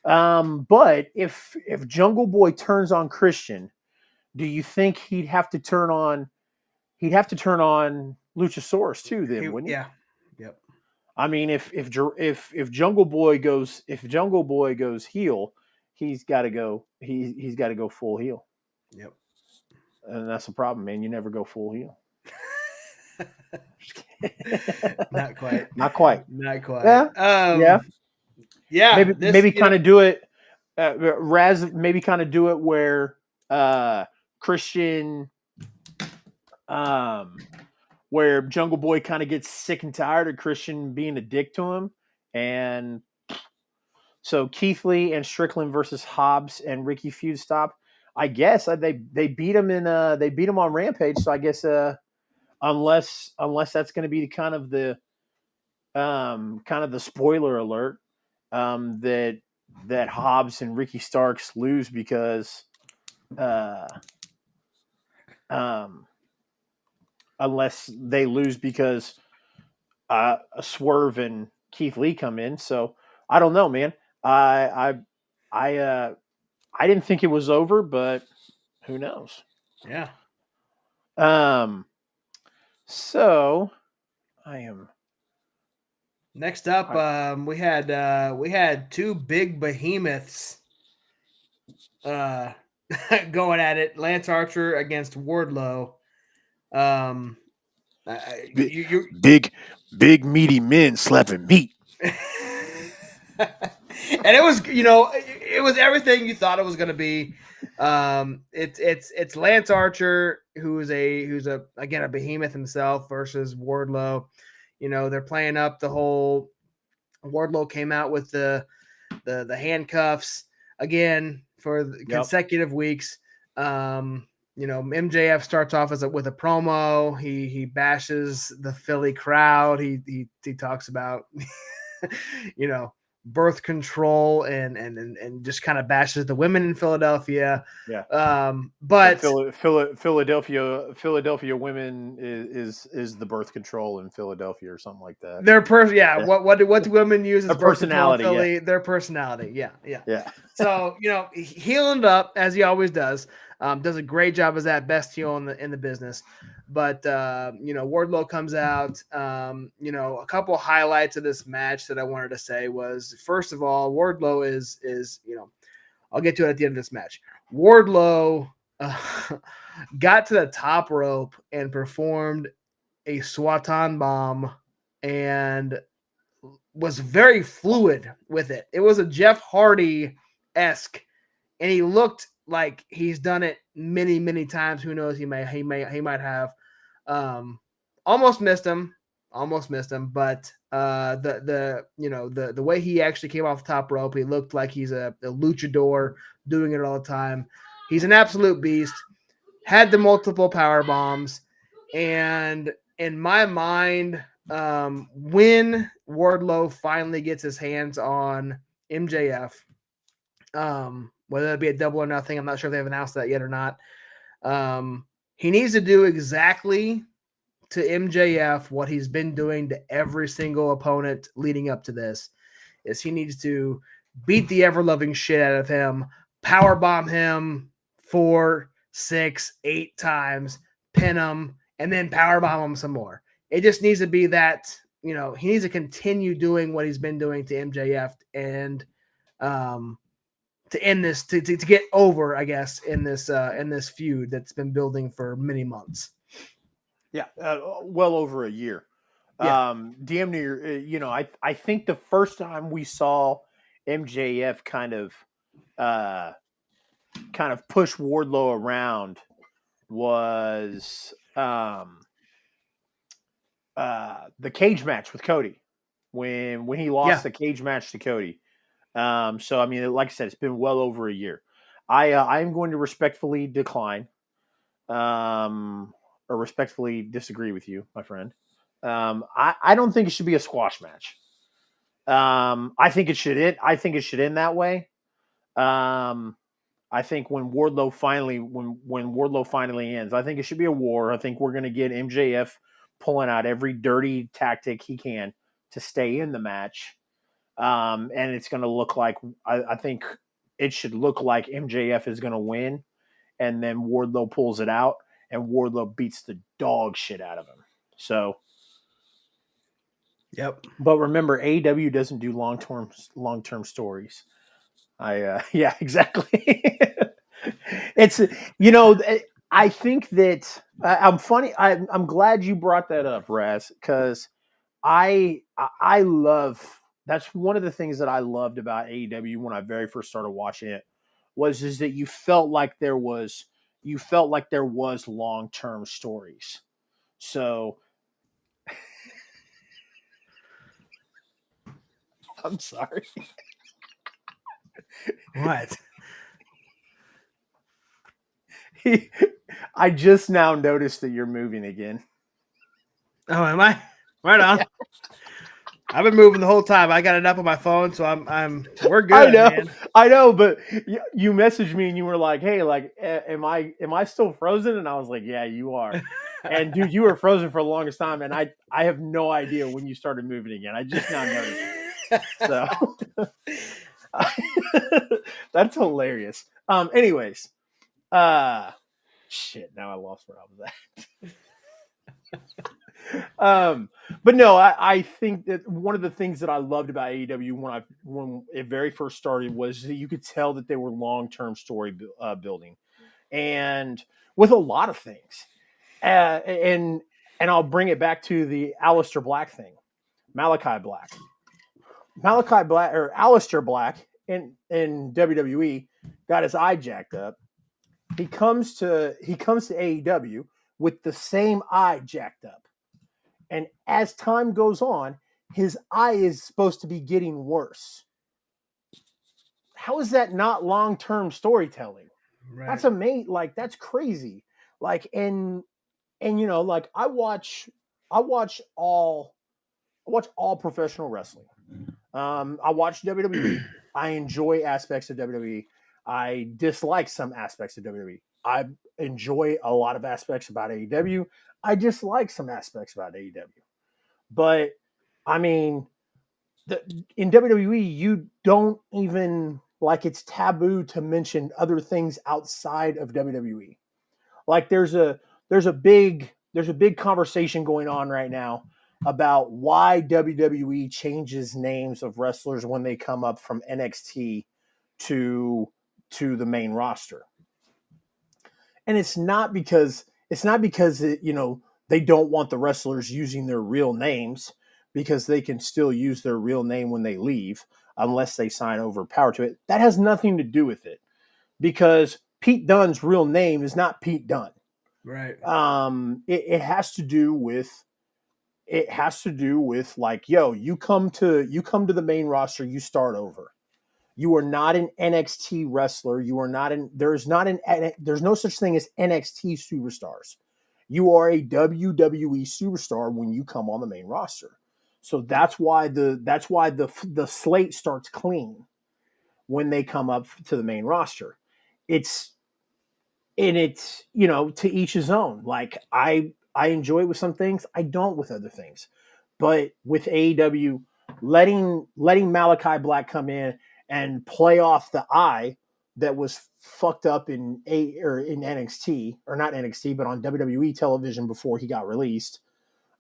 Speaker 1: But if Jungle Boy turns on Christian, do you think he'd have to turn on Luchasaurus too? Then wouldn't he?
Speaker 2: Yeah. Yep.
Speaker 1: I mean, if Jungle Boy goes heel, he's got to go. He's got to go full heel.
Speaker 2: Yep.
Speaker 1: And that's the problem, man. You never go full heel.
Speaker 2: Not quite.
Speaker 1: Yeah. Maybe kind of do it. Raz maybe kind of do it where Christian, where Jungle Boy kind of gets sick and tired of Christian being a dick to him, and so Keith Lee and Strickland versus Hobbs and Ricky feud stop. I guess they beat him on Rampage. So I guess unless that's going to be kind of the spoiler alert, that Hobbs and Ricky Starks lose because unless they lose because a Swerve and Keith Lee come in. So I don't know, man. I didn't think it was over, but who knows?
Speaker 2: Yeah.
Speaker 1: So I am.
Speaker 2: Next up, we had two big behemoths going at it. Lance Archer against Wardlow.
Speaker 1: Big meaty men slapping meat.
Speaker 2: And it was everything you thought it was going to be. It's Lance Archer who's a behemoth himself versus Wardlow. They're playing up the whole. Wardlow came out with the handcuffs again for consecutive weeks. MJF starts off with a promo. He bashes the Philly crowd. He talks about birth control and just kind of bashes the women in Philadelphia.
Speaker 1: Yeah.
Speaker 2: But
Speaker 1: Philadelphia women is the birth control in Philadelphia or something like that.
Speaker 2: What do women use as birth
Speaker 1: personality?
Speaker 2: Control in Philly? Their personality. Yeah.
Speaker 1: So
Speaker 2: healing up as he always does. Does a great job as that best heel in the business. But Wardlow comes out. A couple of highlights of this match that I wanted to say was, first of all, Wardlow is I'll get to it at the end of this match. Wardlow got to the top rope and performed a Swanton bomb and was very fluid with it. It was a Jeff Hardy-esque, and he looked like he's done it many, many times. Who knows? He might have. Almost missed him. almost missed him, but the way he actually came off the top rope, he looked like he's a luchador doing it all the time. He's an absolute beast. Had the multiple power bombs, and in my mind, when Wardlow finally gets his hands on MJF, whether it be a double or nothing, I'm not sure if they've announced that yet or not. He needs to do exactly to MJF what he's been doing to every single opponent leading up to this. Is he needs to beat the ever-loving shit out of him, powerbomb him 4, 6, 8 times, pin him, and then powerbomb him some more. It just needs to be that, he needs to continue doing what he's been doing to MJF and to end this, to get over, I guess, in this feud that's been building for many months.
Speaker 1: Yeah, well over a year.
Speaker 2: Yeah.
Speaker 1: Damn near. I think the first time we saw MJF kind of push Wardlow around was the cage match with Cody when he lost the cage match to Cody. So I mean, like I said, it's been well over a year. I am going to respectfully decline, or respectfully disagree with you, my friend. I don't think it should be a squash match. I think it should end. I think it should end that way. I think when Wardlow finally ends, I think it should be a war. I think we're going to get MJF pulling out every dirty tactic he can to stay in the match. And it's going to look like, I think it should look like MJF is going to win, and then Wardlow pulls it out, and Wardlow beats the dog shit out of him. So,
Speaker 2: yep.
Speaker 1: But remember, AEW doesn't do long-term stories. Yeah, exactly. It's, I think that I'm funny. I'm glad you brought that up, Raz, because I love, that's one of the things that I loved about AEW when I very first started watching it is that you felt like there was long-term stories. So I'm sorry.
Speaker 2: What?
Speaker 1: I just now noticed that you're moving again.
Speaker 2: Oh, am I? Right on. Yeah. I've been moving the whole time. I got it up on my phone, so we're good.
Speaker 1: I know, but you messaged me and you were like, "Hey, like, am I still frozen?" And I was like, "Yeah, you are." And dude, you were frozen for the longest time, and I have no idea when you started moving again. I just now noticed. So that's hilarious. Anyways, shit. Now I lost where I was at. But no, I think that one of the things that I loved about AEW when it very first started was that you could tell that they were long-term story building, and with a lot of things, and I'll bring it back to the Aleister Black thing, Malachi Black, or Aleister Black in WWE got his eye jacked up. He comes to AEW with the same eye jacked up. And as time goes on, his eye is supposed to be getting worse. How is that not long-term storytelling? Right. That's amazing. Like, that's crazy. Like, and like I watch all professional wrestling. I watch WWE. I enjoy aspects of WWE. I dislike some aspects of WWE. I enjoy a lot of aspects about AEW. I dislike some aspects about AEW. But, I mean, in WWE, you don't even, like, it's taboo to mention other things outside of WWE. Like, there's a big conversation going on right now about why WWE changes names of wrestlers when they come up from NXT to the main roster. And it's not because they don't want the wrestlers using their real names, because they can still use their real name when they leave unless they sign over power to it. That has nothing to do with it, because Pete Dunne's real name is not Pete Dunne.
Speaker 2: Right.
Speaker 1: It has to do with it has to do with like, yo, you come to the main roster, you start over. You are not an NXT wrestler. You are not an there's no such thing as NXT superstars. You are a WWE superstar when you come on the main roster. So that's why the slate starts clean when they come up to the main roster. It's it's to each his own. Like I enjoy it with some things, I don't with other things. But with AEW, letting Malachi Black come in and play off the eye that was fucked up in NXT, or not NXT, but on WWE television before he got released.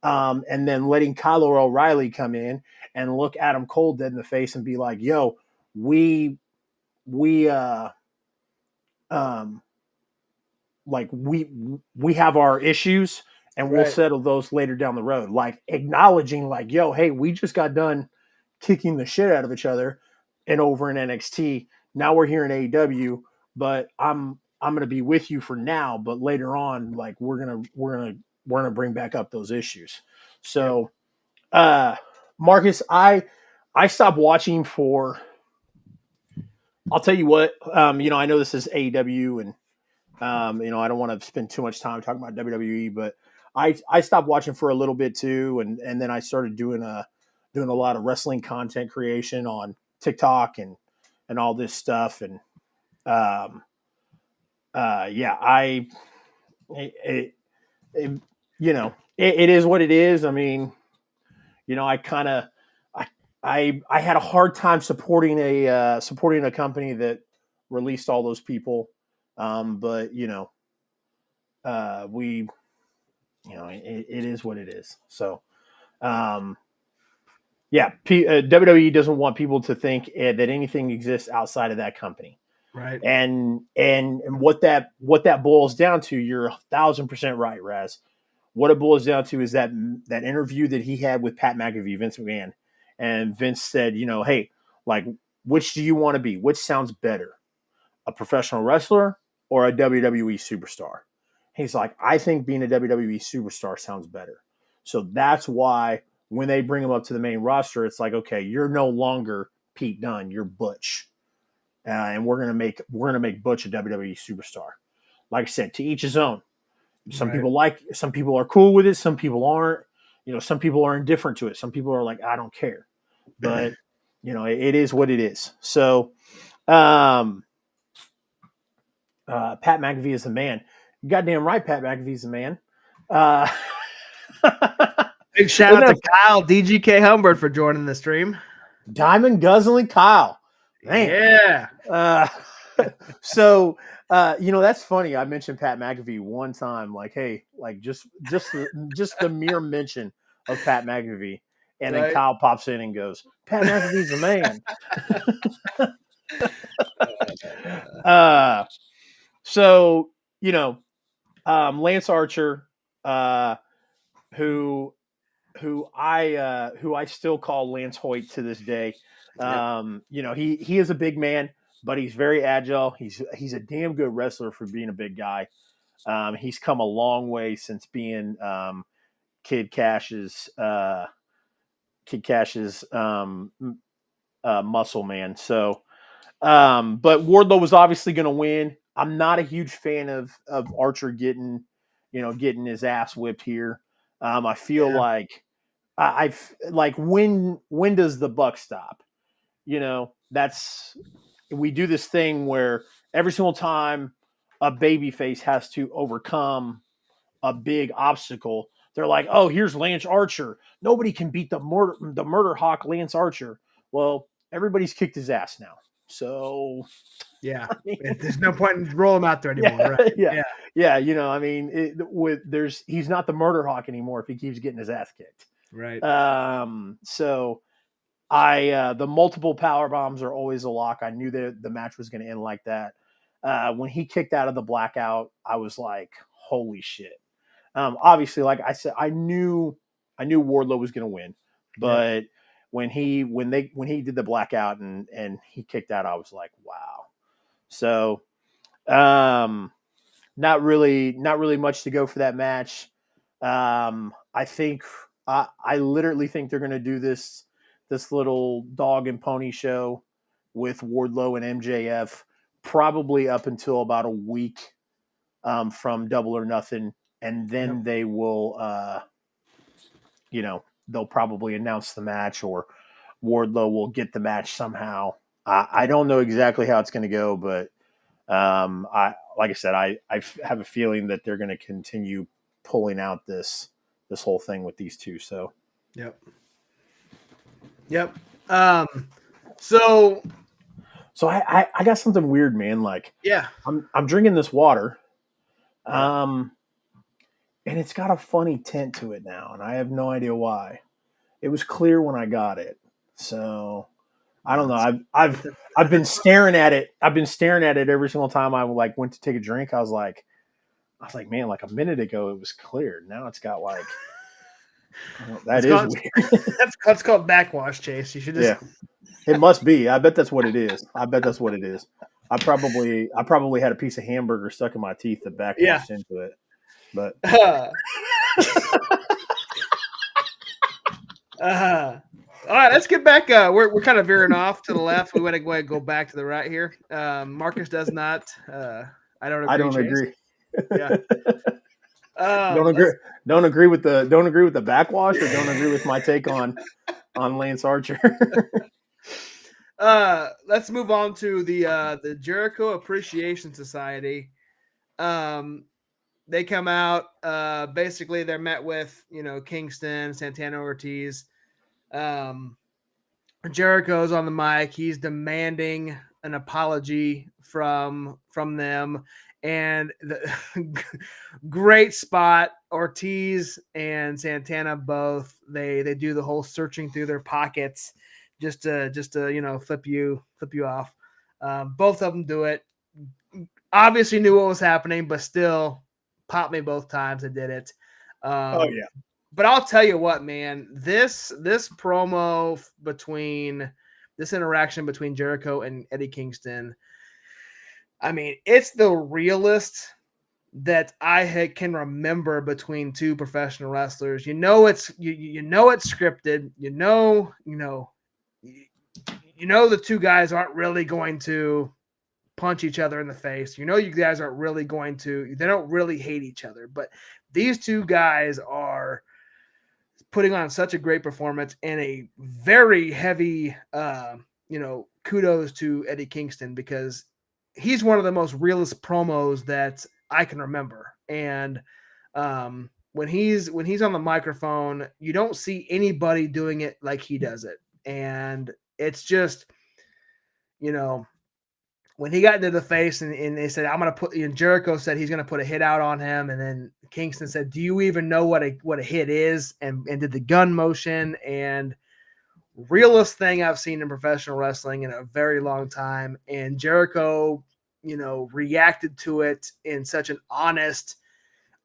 Speaker 1: And then letting Kylo O'Reilly come in and look Adam Cole dead in the face and be like, "Yo, we we um like we have our issues and we'll
Speaker 2: Right.
Speaker 1: settle those later down the road." Like acknowledging like, yo, hey, we just got done kicking the shit out of each other and over in NXT. Now we're here in AEW, but I'm gonna be with you for now, but later on, like we're gonna bring back up those issues.
Speaker 2: Yep.
Speaker 1: So Marcus, I stopped watching for, I'll tell you what, I know this is AEW and I don't want to spend too much time talking about WWE, but I stopped watching for a little bit too, and then I started doing a lot of wrestling content creation on TikTok and all this stuff, and um, yeah, it, it, it is what it is. I mean, I kind of I, I had a hard time supporting a company that released all those people, but we it is what it is. So, um, yeah, WWE doesn't want people to think that anything exists outside of that company.
Speaker 2: Right.
Speaker 1: And what that boils down to, you're 1,000% right, Raz. What it boils down to is that interview that he had with Pat McAfee, Vince McMahon, and Vince said, hey, like, which do you want to be? Which sounds better, a professional wrestler or a WWE superstar? He's like, I think being a WWE superstar sounds better. So that's why when they bring him up to the main roster, it's like, okay, you're no longer Pete Dunne, you're Butch, and we're gonna make Butch a WWE superstar. Like I said, to each his own.
Speaker 2: Right.
Speaker 1: Some people are cool with it, some people aren't. Some people are indifferent to it. Some people are like, I don't care. But it is what it is. So, um, Pat McAfee is the man. Goddamn right, Pat McAfee is the man. Uh,
Speaker 2: Big shout out to Kyle DGK Humbert for joining the stream.
Speaker 1: Diamond Guzzling Kyle, man.
Speaker 2: Yeah.
Speaker 1: So that's funny. I mentioned Pat McAfee one time, like, hey, like just the mere mention of Pat McAfee, and then
Speaker 2: Right.
Speaker 1: Kyle pops in and goes, Pat McAfee's the man. So Lance Archer, who who I still call Lance Hoyt to this day. He is a big man, but he's very agile. He's a damn good wrestler for being a big guy. He's come a long way since being Kid Cash's muscle man. So, but Wardlow was obviously going to win. I'm not a huge fan of Archer getting his ass whipped here. I feel like I've like when does the buck stop? That's we do this thing where every single time a baby face has to overcome a big obstacle, they're like, "Oh, here's Lance Archer. Nobody can beat the murder hawk Lance Archer." Well, everybody's kicked his ass now. So
Speaker 2: Yeah.
Speaker 1: I mean,
Speaker 2: There's no point in rolling him out there anymore.
Speaker 1: yeah,
Speaker 2: Right.
Speaker 1: yeah,
Speaker 2: Yeah.
Speaker 1: yeah. I mean, he's not the murder hawk anymore if he keeps getting his ass kicked.
Speaker 2: Right.
Speaker 1: So the multiple power bombs are always a lock. I knew that the match was going to end like that. When he kicked out of the blackout, I was like, holy shit. Obviously, like I said, I knew Wardlow was going to win, but when he did the blackout and he kicked out, I was like, wow. So, not really much to go for that match. I think I literally think they're going to do this little dog and pony show with Wardlow and MJF probably up until about a week from Double or Nothing, and then they will, they'll probably announce the match, or Wardlow will get the match somehow. I don't know exactly how it's going to go, but I like I said, I have a feeling that they're going to continue pulling out this whole thing with these two. So,
Speaker 2: Yep. Um, so
Speaker 1: I got something weird, man. Like,
Speaker 2: yeah,
Speaker 1: I'm drinking this water, and it's got a funny tint to it now, and I have no idea why. It was clear when I got it, so I don't know. I've been staring at it. I've been staring at it every single time I like went to take a drink. I was like, man, like a minute ago it was clear. Now it's got like that is weird.
Speaker 2: That's called backwash, Chase. You should just
Speaker 1: It must be. I bet that's what it is. I probably had a piece of hamburger stuck in my teeth that backwashed into it. But
Speaker 2: all right, let's get back. We're kind of veering off to the left. We want to go ahead and go back to the right here. Marcus does not. I don't agree.
Speaker 1: I don't agree.
Speaker 2: Yeah.
Speaker 1: Don't agree with the backwash, or don't agree with my take on Lance Archer.
Speaker 2: Let's move on to the Jericho Appreciation Society. They come out. Basically, they're met with Kingston, Santana, Ortiz. Jericho's on the mic. He's demanding an apology from them, and the great spot. Ortiz and Santana both they do the whole searching through their pockets just to flip you off. Both of them do it. Obviously knew what was happening, but still popped me both times. I did it.
Speaker 1: Oh yeah.
Speaker 2: But I'll tell you what, man, this promo between this interaction between Jericho and Eddie Kingston, I mean, it's the realest that I can remember between two professional wrestlers. You know it's scripted. You know the two guys aren't really going to punch each other in the face. You know you guys aren't really going to. They don't really hate each other, but these two guys are putting on such a great performance, and a very heavy, kudos to Eddie Kingston, because he's one of the most realist promos that I can remember. And when he's on the microphone, you don't see anybody doing it like he does it. And it's just, when he got into the face and they said, I'm going to put, Jericho said he's going to put a hit out on him. And then Kingston said, do you even know what a hit is? And did the gun motion, and realest thing I've seen in professional wrestling in a very long time. And Jericho, reacted to it in such an honest,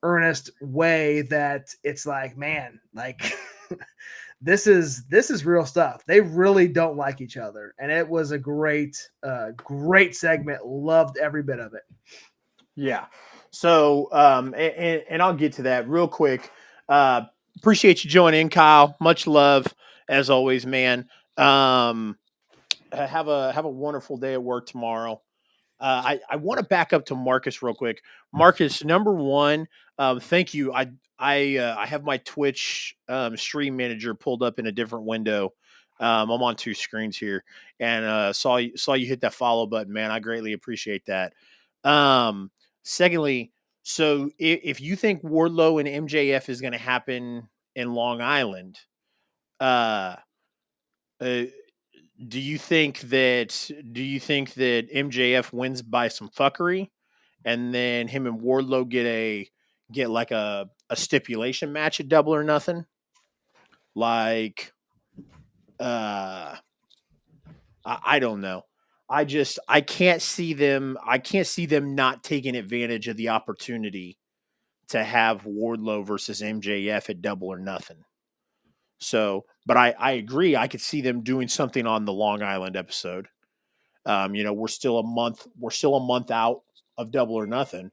Speaker 2: earnest way that it's like, man, like this is real stuff. They really don't like each other. And it was a great segment. Loved every bit of it.
Speaker 1: Yeah. So, and I'll get to that real quick. Appreciate you joining, Kyle. Much love as always, man. Have a wonderful day at work tomorrow. I want to back up to Marcus real quick. Marcus, number one, thank you. I have my Twitch stream manager pulled up in a different window. I'm on two screens here, and saw you hit that follow button, man. I greatly appreciate that. Secondly, so if you think Wardlow and MJF is going to happen in Long Island, uh, do you think that MJF wins by some fuckery, and then him and Wardlow get like a stipulation match at Double or Nothing? Like, I don't know. I can't see them. I can't see them not taking advantage of the opportunity to have Wardlow versus MJF at Double or Nothing. So, but I agree. I could see them doing something on the Long Island episode. We're still a month out of Double or Nothing.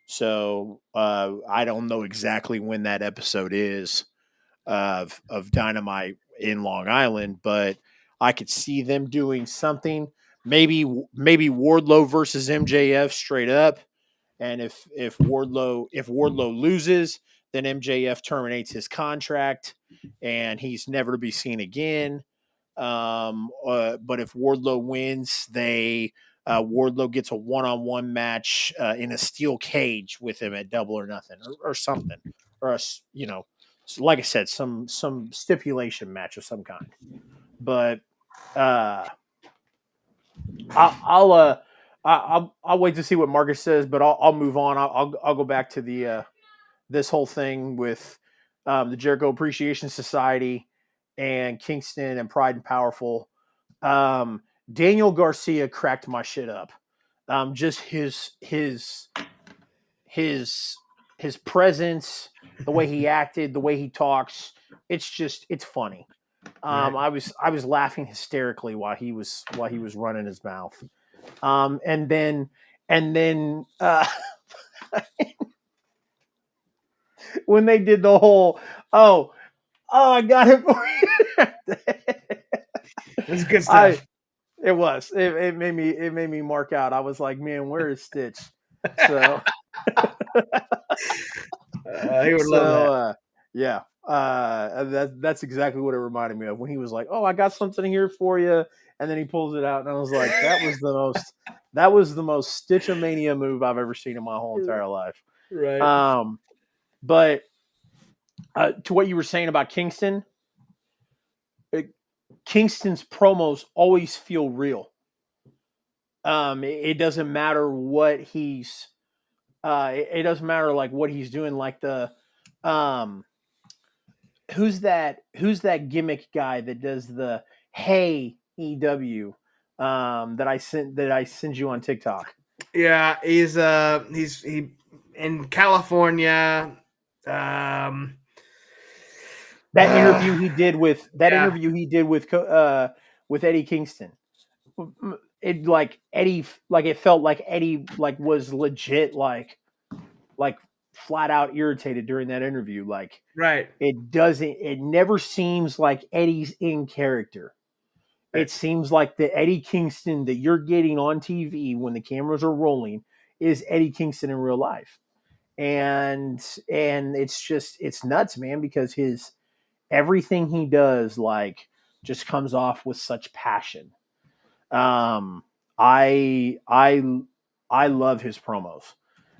Speaker 1: So I don't know exactly when that episode is. of Dynamite in Long Island, but I could see them doing something. Maybe Wardlow versus MJF straight up, and if Wardlow loses, then MJF terminates his contract, and he's never to be seen again. But if Wardlow wins, Wardlow gets a one-on-one match in a steel cage with him at Double or Nothing, or something, or like I said, some stipulation match of some kind. But I'll wait to see what Marcus says, but I'll move on. I'll go back to the this whole thing with the Jericho Appreciation Society and Kingston and Pride and Powerful. Daniel Garcia cracked my shit up. Just his presence, the way he acted, the way he talks. It's funny. I was laughing hysterically while he was running his mouth. And then when they did the whole I got it for you.
Speaker 2: It's good stuff.
Speaker 1: It was. It made me mark out. I was like, man, where is Stitch? So
Speaker 2: he would love that.
Speaker 1: Yeah. That's exactly what it reminded me of when he was like, "Oh, I got something here for you," and then he pulls it out, and I was like, that was the most Stitchamania move I've ever seen in my whole entire life.
Speaker 2: Right.
Speaker 1: But to what you were saying about Kingston, Kingston's promos always feel real. It doesn't matter what he's. It doesn't matter like what he's doing. Like the, who's that gimmick guy that does the hey EW that I send you on TikTok.
Speaker 2: Yeah, he's in California.
Speaker 1: That interview he did with with Eddie Kingston. It like Eddie, like it felt like Eddie like was legit like flat out irritated during that interview. Like
Speaker 2: right.
Speaker 1: It never seems like Eddie's in character.
Speaker 2: Right.
Speaker 1: It seems like the Eddie Kingston that you're getting on TV when the cameras are rolling is Eddie Kingston in real life. And it's nuts, man, because everything he does like just comes off with such passion. I love his promos.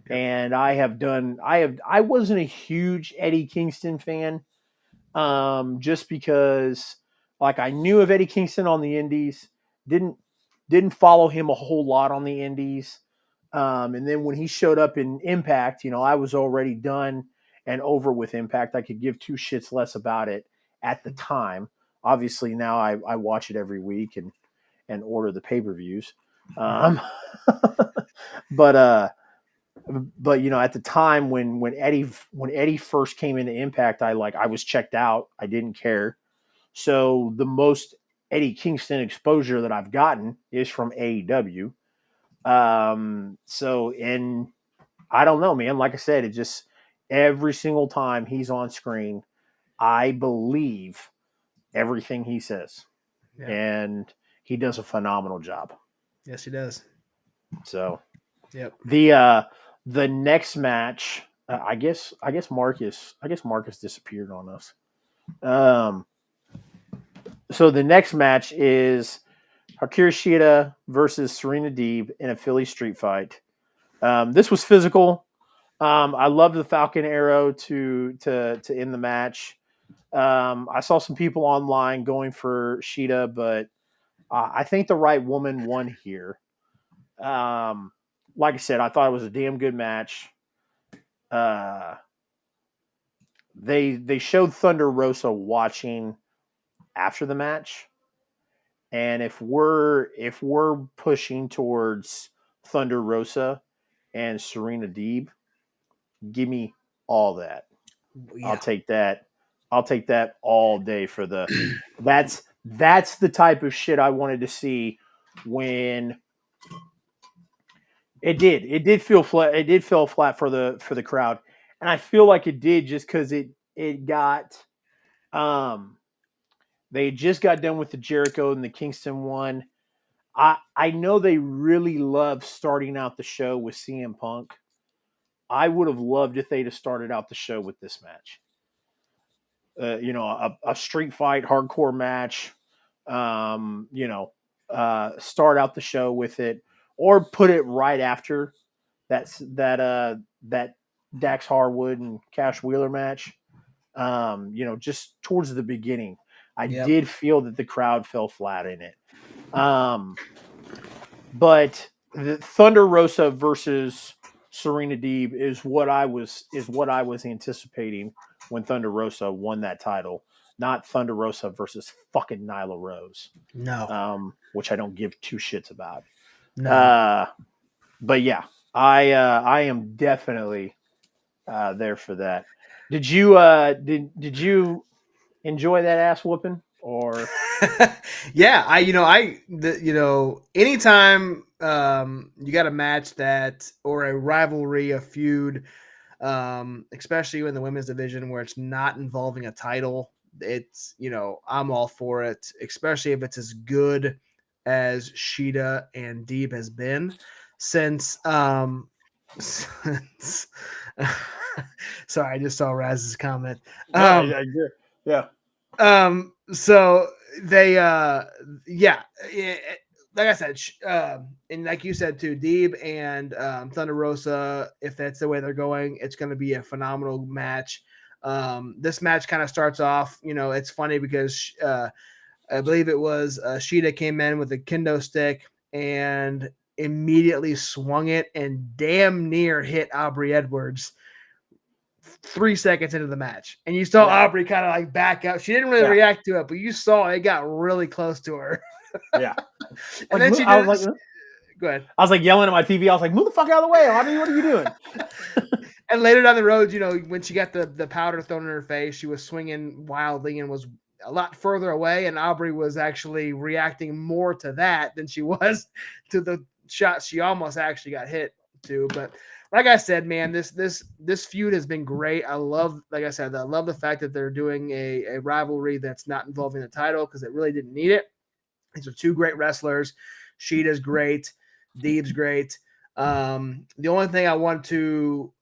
Speaker 1: And I wasn't a huge Eddie Kingston fan, just because like I knew of Eddie Kingston on the indies, didn't follow him a whole lot on the indies. And then when he showed up in Impact, I was already done and over with Impact. I could give two shits less about it at the time. Obviously now I watch it every week and order the pay-per-views. But at the time when Eddie first came into Impact, I was checked out. I didn't care. So the most Eddie Kingston exposure that I've gotten is from AEW. And I don't know, man. Like I said, it just every single time he's on screen, I believe everything he says, and he does a phenomenal job.
Speaker 2: Yes, he does.
Speaker 1: So,
Speaker 2: yep.
Speaker 1: The next match, I guess Marcus disappeared on us. So the next match is Hikaru Shida versus Serena Deeb in a Philly street fight. This was physical. I loved the Falcon Arrow to end the match. I saw some people online going for Shida, but I think the right woman won here. Like I said, I thought it was a damn good match. They showed Thunder Rosa watching after the match, and if we're pushing towards Thunder Rosa and Serena Deeb, give me all that. Yeah. I'll take that all day for the. That's the type of shit I wanted to see when. It did feel flat. It did feel flat for the crowd, and I feel like it did just because it got They just got done with the Jericho and the Kingston one. I know they really love starting out the show with CM Punk. I would have loved if they'd have started out the show with this match. A street fight, hardcore match. Start out the show with it, or put it right after that Dax Harwood and Cash Wheeler match. Just towards the beginning, I
Speaker 2: Yep.
Speaker 1: did feel that the crowd fell flat in it. But the Thunder Rosa versus Serena Deeb is what I was anticipating when Thunder Rosa won that title, not Thunder Rosa versus fucking Nyla Rose.
Speaker 2: No.
Speaker 1: Which I don't give two shits about.
Speaker 2: No.
Speaker 1: But yeah, I am definitely there for that. Did you did you enjoy that ass whooping or?
Speaker 2: Yeah, anytime you got a match that or a rivalry, a feud, especially in the women's division where it's not involving a title, it's I'm all for it, especially if it's as good as Sheeta and Deeb has been since since sorry, I just saw Raz's comment.
Speaker 1: No, I yeah.
Speaker 2: So they yeah, like I said, and like you said too, Deeb and Thunder Rosa, if that's the way they're going, it's going to be a phenomenal match. This match kind of starts off, it's funny because I believe it was Sheeta came in with a kendo stick and immediately swung it and damn near hit Aubrey Edwards 3 seconds into the match. And you saw Aubrey kind of like back up. She didn't really react to it, but you saw it got really close to her.
Speaker 1: Yeah.
Speaker 2: And then
Speaker 1: I was like,
Speaker 2: go ahead.
Speaker 1: I was like yelling at my TV. I was like, move the fuck out of the way, Aubrey. What are you doing?
Speaker 2: And later down the road, when she got the powder thrown in her face, she was swinging wildly and was a lot further away. And Aubrey was actually reacting more to that than she was to the shot she almost actually got hit to. But like I said, man, this feud has been great. I love the fact that they're doing a rivalry that's not involving the title because it really didn't need it. These are two great wrestlers. Sheeta's great. Deeb's great. The only thing I want to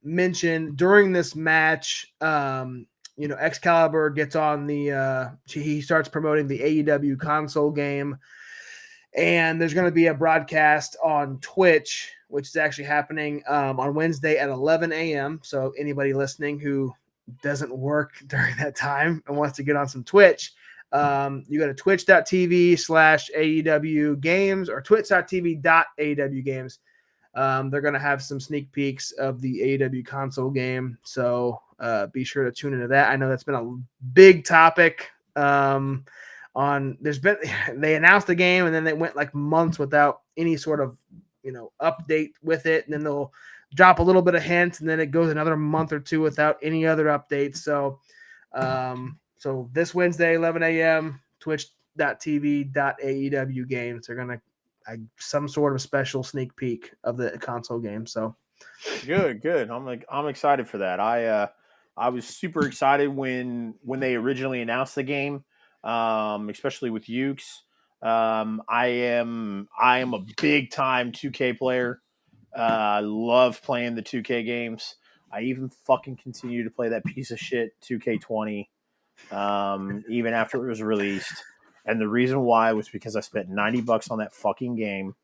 Speaker 2: mention during this match, Excalibur gets on he starts promoting the AEW console game. And there's going to be a broadcast on Twitch, which is actually happening on Wednesday at 11 a.m. So anybody listening who doesn't work during that time and wants to get on some Twitch, you go to twitch.tv/AEW games or twitch.tv.AEW games. They're going to have some sneak peeks of the AEW console game. So be sure to tune into that. I know that's been a big topic. They announced the game and then they went like months without any sort of update with it, and then they'll drop a little bit of hints and then it goes another month or two without any other updates. So this Wednesday 11 a.m. twitch.tv.AEW games, they're gonna some sort of special sneak peek of the console game. So
Speaker 1: good. I'm excited for that. I was super excited when they originally announced the game. Especially with Ukes. I am a big time 2K player. I love playing the 2K games. I even fucking continue to play that piece of shit 2K20, even after it was released. And the reason why was because I spent $90 on that fucking game,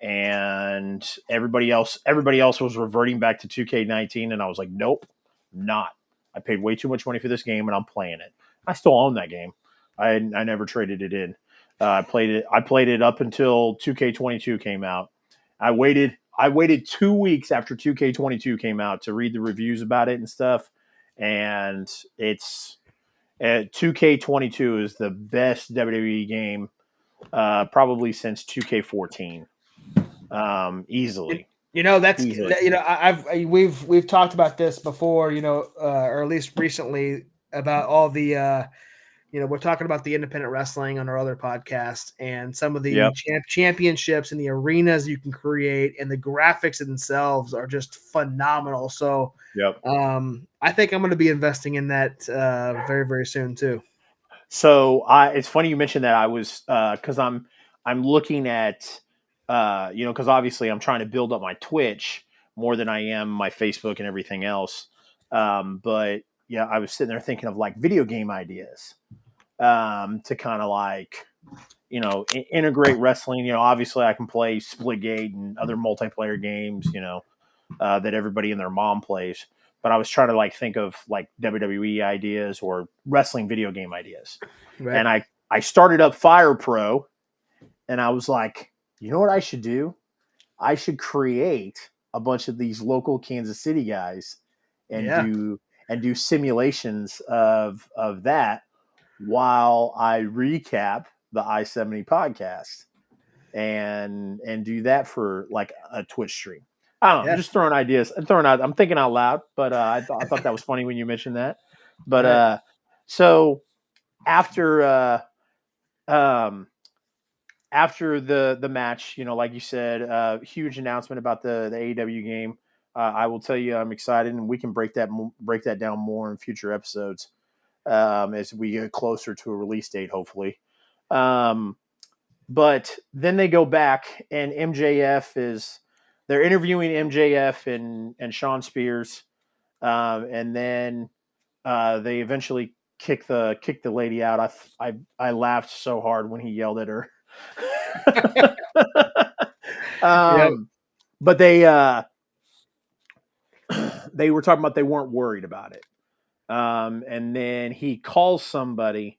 Speaker 1: and everybody else was reverting back to 2K19, and I was like, nope, not. I paid way too much money for this game, and I'm playing it. I still own that game. I never traded it in. I played it up until 2K22 came out. I waited 2 weeks after 2K22 came out to read the reviews about it and stuff. And it's 2K22 is the best WWE game probably since 2K14. Easily.
Speaker 2: That's
Speaker 1: easily.
Speaker 2: we've talked about this before, or at least recently about all the we're talking about the independent wrestling on our other podcast and some of the
Speaker 3: Yep.
Speaker 2: championships and the arenas you can create, and the graphics themselves are just phenomenal. So
Speaker 3: Yep.
Speaker 2: I think I'm going to be investing in that very, very soon too.
Speaker 3: So it's funny you mentioned that. I was because I'm looking at because obviously I'm trying to build up my Twitch more than I am my Facebook and everything else. But yeah, I was sitting there thinking of like video game ideas to kind of like integrate wrestling. Obviously I can play Splitgate and other multiplayer games. That everybody and their mom plays. But I was trying to like think of like WWE ideas or wrestling video game ideas.
Speaker 2: Right.
Speaker 3: And I started up Fire Pro, and I was like, you know what I should do? I should create a bunch of these local Kansas City guys and do simulations of that while I recap the I-70 podcast and do that for like a Twitch stream. I don't know.
Speaker 2: Yeah.
Speaker 3: I'm just throwing ideas. I'm thinking out loud, but I thought that was funny when you mentioned that. But
Speaker 2: Right.
Speaker 3: so after um, after the match, like you said, huge announcement about the AEW game. I will tell you, I'm excited, and we can break that down more in future episodes as we get closer to a release date, hopefully. But then they go back, and they're interviewing MJF and Sean Spears, and then they eventually kick the lady out. I laughed so hard when he yelled at her.
Speaker 2: Yep.
Speaker 3: But they were talking about they weren't worried about it. And then he calls somebody,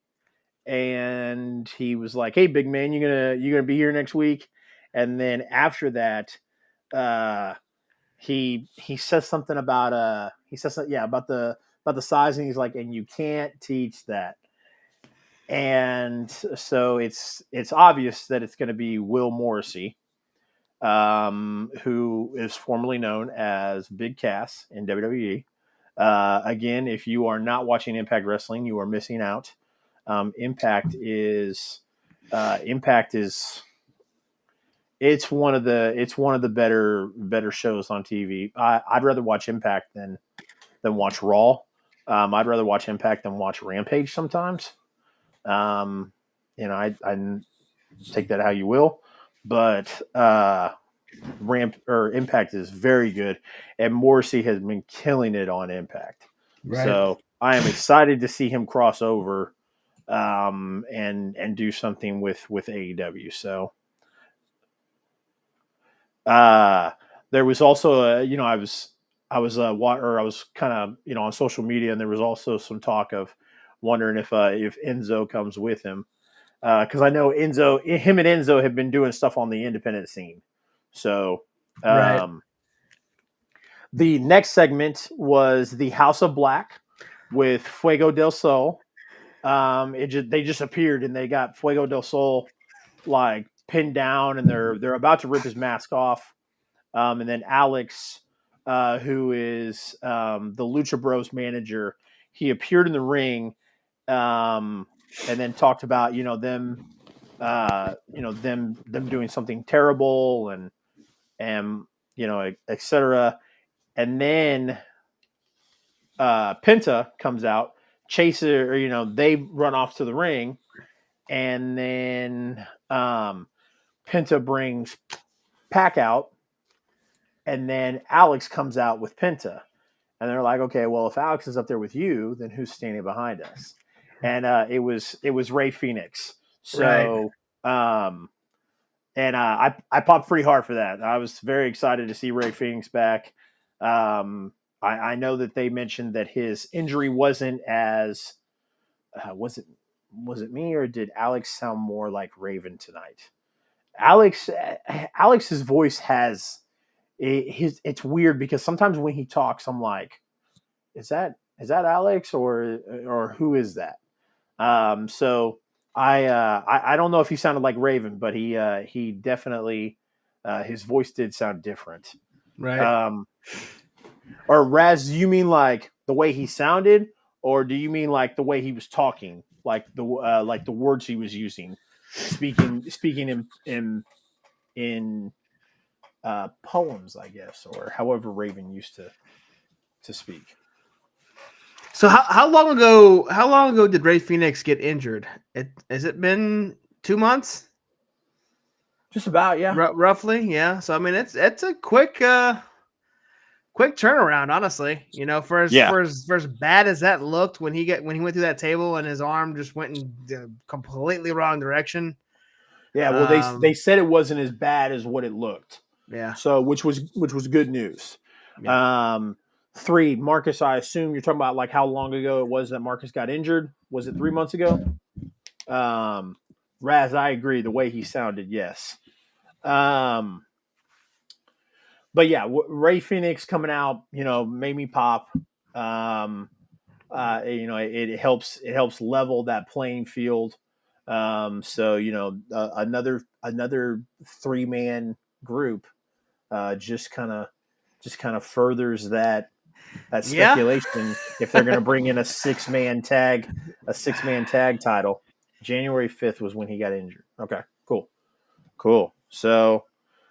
Speaker 3: and he was like, "Hey, big man, you gonna be here next week?" And then after that, he says something about about the sizing. He's like, "And you can't teach that." And so it's obvious that it's going to be Will Morrissey, who is formerly known as Big Cass in WWE. Again, if you are not watching Impact Wrestling, you are missing out. Impact is it's one of the better shows on TV. I'd rather watch Impact than watch Raw. I'd rather watch Impact than watch Rampage sometimes. I take that how you will, but Impact is very good, and Morrissey has been killing it on Impact.
Speaker 2: Right.
Speaker 3: So I am excited to see him cross over and do something with AEW. So there was also I was kind of on social media, and there was also some talk of wondering if Enzo comes with him, because I know him and Enzo have been doing stuff on the independent scene. So
Speaker 2: Right.
Speaker 3: the next segment was the House of Black with Fuego del Sol. They just appeared, and they got Fuego del Sol like pinned down, and they're about to rip his mask off. And then Alex, who is the Lucha Bros manager, he appeared in the ring, and then talked about them doing something terrible and etc. And then Penta comes out, chases, or they run off to the ring, and then Penta brings Pac out, and then Alex comes out with Penta, and they're like, okay, well, if Alex is up there with you, then who's standing behind us? And it was Ray Phoenix. So and I popped pretty hard for that. I was very excited to see Ray Phoenix back. I know that they mentioned that his injury wasn't as was it me, or did Alex sound more like Raven tonight? Alex's voice has it's weird, because sometimes when he talks, I'm like, is that Alex, or who is that? So I don't know if he sounded like Raven, but he definitely his voice did sound different.
Speaker 2: Right.
Speaker 3: Or Raz, do you mean like the way he sounded, or do you mean like the way he was talking? like the words he was using, speaking in poems, I guess, or however Raven used to speak.
Speaker 2: So how long ago did Ray Phoenix get injured? Has it been 2 months?
Speaker 3: Just about, yeah.
Speaker 2: Roughly, yeah. So I mean, it's a quick turnaround, honestly. You know, for as bad as that looked when he went through that table and his arm just went in the completely wrong direction.
Speaker 3: Yeah, well, they said it wasn't as bad as what it looked.
Speaker 2: Yeah.
Speaker 3: So which was good news.
Speaker 2: Yeah.
Speaker 3: 3, Marcus, I assume you're talking about like how long ago it was that Marcus got injured. Was it 3 months ago? Raz, I agree. The way he sounded, yes. But yeah, Ray Phoenix coming out, made me pop. It helps level that playing field. So another 3-man group just kind of furthers that speculation. If they're going to bring in a 6-man tag title. January 5th was when he got injured. Okay, cool. So,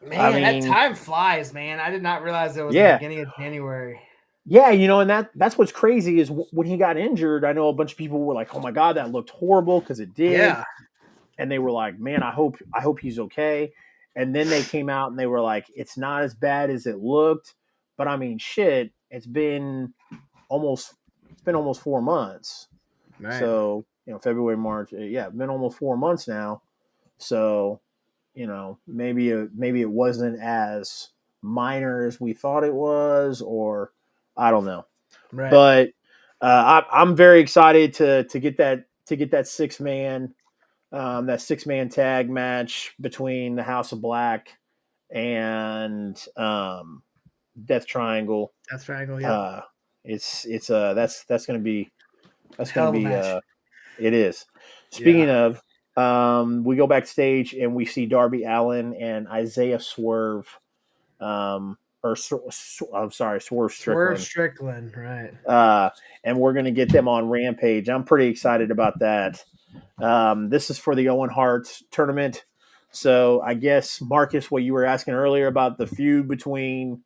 Speaker 2: Man, that time flies, man. I did not realize it was the beginning of January.
Speaker 3: Yeah, and that's what's crazy is when he got injured, I know a bunch of people were like, "Oh my God, that looked horrible," because it did.
Speaker 2: Yeah.
Speaker 3: And they were like, "Man, I hope he's okay." And then they came out and they were like, "It's not as bad as it looked." But I mean, shit, it's been almost 4 months.
Speaker 2: Right.
Speaker 3: So, February, March, it's been almost 4 months now. So, maybe it wasn't as minor as we thought it was, or I don't know.
Speaker 2: Right.
Speaker 3: But I'm very excited to get that 6-man tag match between the House of Black and Death Triangle.
Speaker 2: Death Triangle, yeah.
Speaker 3: That's gonna be
Speaker 2: match.
Speaker 3: It is. Speaking of, we go backstage and we see Darby Allin and Isaiah Swerve, I'm sorry, Swerve Strickland.
Speaker 2: Swerve Strickland, right.
Speaker 3: And we're going to get them on Rampage. I'm pretty excited about that. This is for the Owen Hart tournament. So I guess, Marcus, what you were asking earlier about the feud between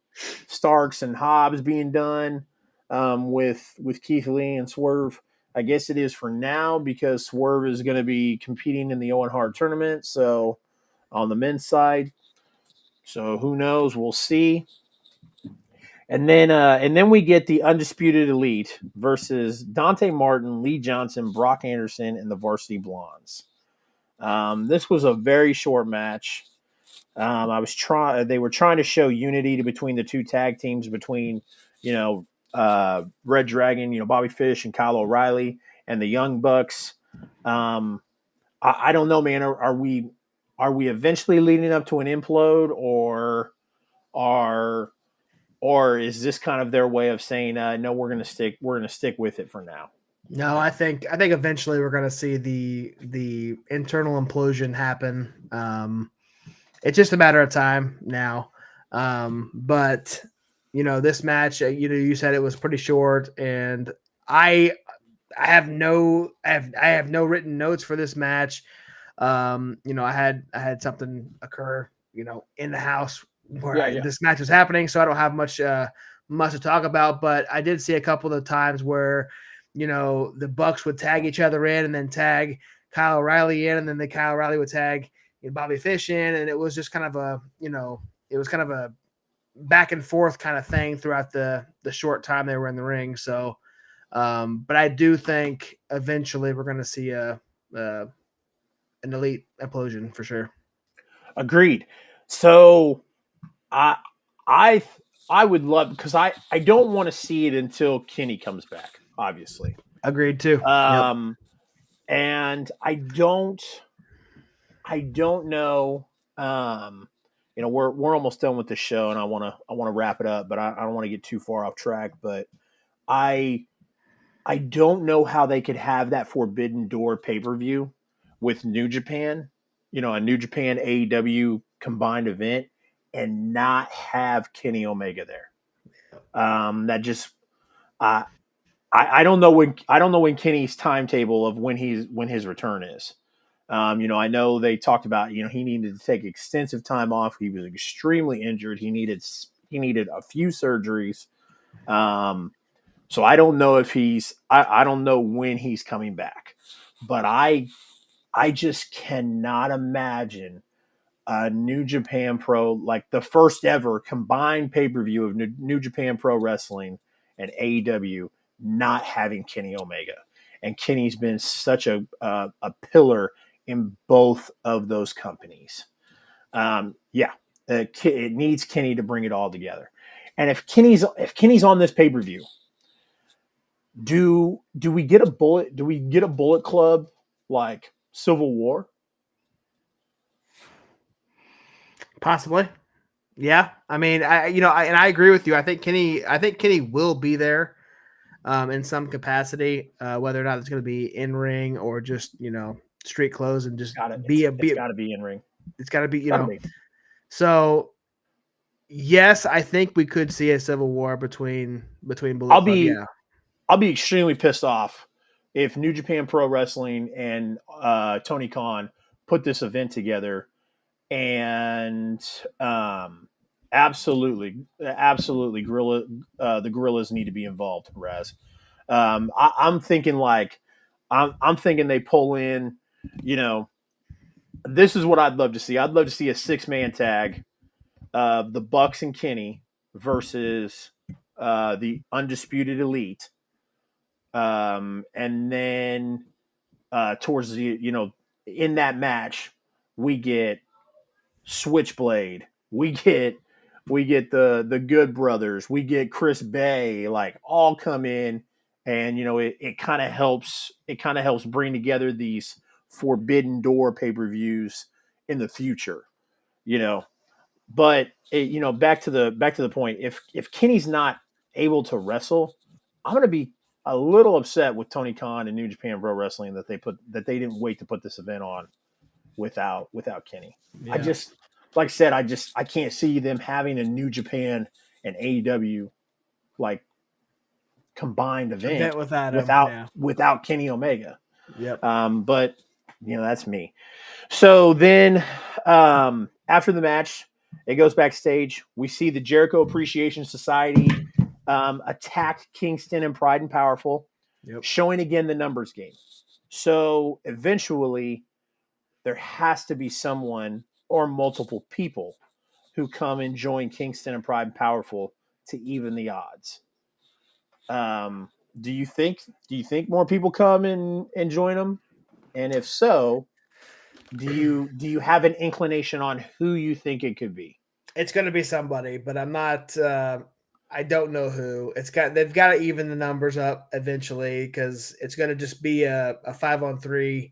Speaker 3: Starks and Hobbs being done with Keith Lee and Swerve, I guess it is for now because Swerve is going to be competing in the Owen Hart tournament. So on the men's side. So who knows? We'll see. And then we get the Undisputed Elite versus Dante Martin, Lee Johnson, Brock Anderson, and the Varsity Blondes. This was a very short match. They were trying to show unity between the two tag teams between, Red Dragon, Bobby Fish and Kyle O'Reilly, and the Young Bucks. I don't know, man. Are we eventually leading up to an implode, or is this kind of their way of saying, no, we're going to stick with it for now?
Speaker 2: No, I think eventually we're going to see the internal implosion happen. It's just a matter of time now. But this match, you said it was pretty short, and I have no written notes for this match. I had something occur, in the house where this match was happening, so I don't have much to talk about. But I did see a couple of times where, the Bucks would tag each other in and then tag Kyle O'Reilly in, and then Kyle O'Reilly would tag Bobby Fish in, and it was just kind of a back and forth kind of thing throughout the short time they were in the ring. So, but I do think eventually we're going to see an elite implosion for sure.
Speaker 3: Agreed. So I would love, because I don't want to see it until Kenny comes back, obviously.
Speaker 2: Agreed too.
Speaker 3: And I don't know. We're almost done with the show, and I want to wrap it up, but I don't want to get too far off track. But I don't know how they could have that Forbidden Door pay-per-view with New Japan, a New Japan AEW combined event, and not have Kenny Omega there. That just, I I don't know when Kenny's timetable of when his return is. I know they talked about he needed to take extensive time off. He was extremely injured. He needed a few surgeries. So I don't know if I don't know when he's coming back, but I just cannot imagine a New Japan Pro, like the first ever combined pay-per-view of New Japan Pro Wrestling and AEW, not having Kenny Omega. And Kenny's been such a pillar in both of those companies. It needs Kenny to bring it all together. And if Kenny's on this pay-per-view, do we get a Bullet Club like Civil War?
Speaker 2: Possibly. Yeah. I mean, I agree with you. I think Kenny will be there in some capacity, whether or not it's going to be in ring or just, street clothes and just
Speaker 3: it's got to be in ring.
Speaker 2: It's got to be, So yes, I think we could see a civil war between Bullet Club. Yeah.
Speaker 3: I'll be extremely pissed off if New Japan Pro Wrestling and Tony Khan put this event together, and absolutely, the Gorillas need to be involved, Raz. I'm thinking I'm thinking they pull in, this is what I'd love to see. I'd love to see a 6-man tag of the Bucks and Kenny versus the Undisputed Elite. And then towards the, in that match, we get Switchblade, we get the Good Brothers, we get Chris Bay, like all come in, and it kind of helps bring together these Forbidden Door pay-per-views in the future, But back to the point, if Kenny's not able to wrestle, I'm going to be a little upset with Tony Khan and New Japan Pro Wrestling that they didn't wait to put this event on without Kenny. Yeah. I just, like I said, I can't see them having a New Japan and AEW like combined event without Kenny Omega.
Speaker 2: Yep.
Speaker 3: But that's me. So then after the match, it goes backstage. We see the Jericho Appreciation Society attack Kingston and Pride and Powerful, showing again the numbers game. So eventually, there has to be someone or multiple people who come and join Kingston and Pride and Powerful to even the odds. Do you think more people come and join them? And if so, do you have an inclination on who you think it could be?
Speaker 2: It's going to be somebody, but I'm not. I don't know who. They've got to even the numbers up eventually, because it's going to just be a 5-on-3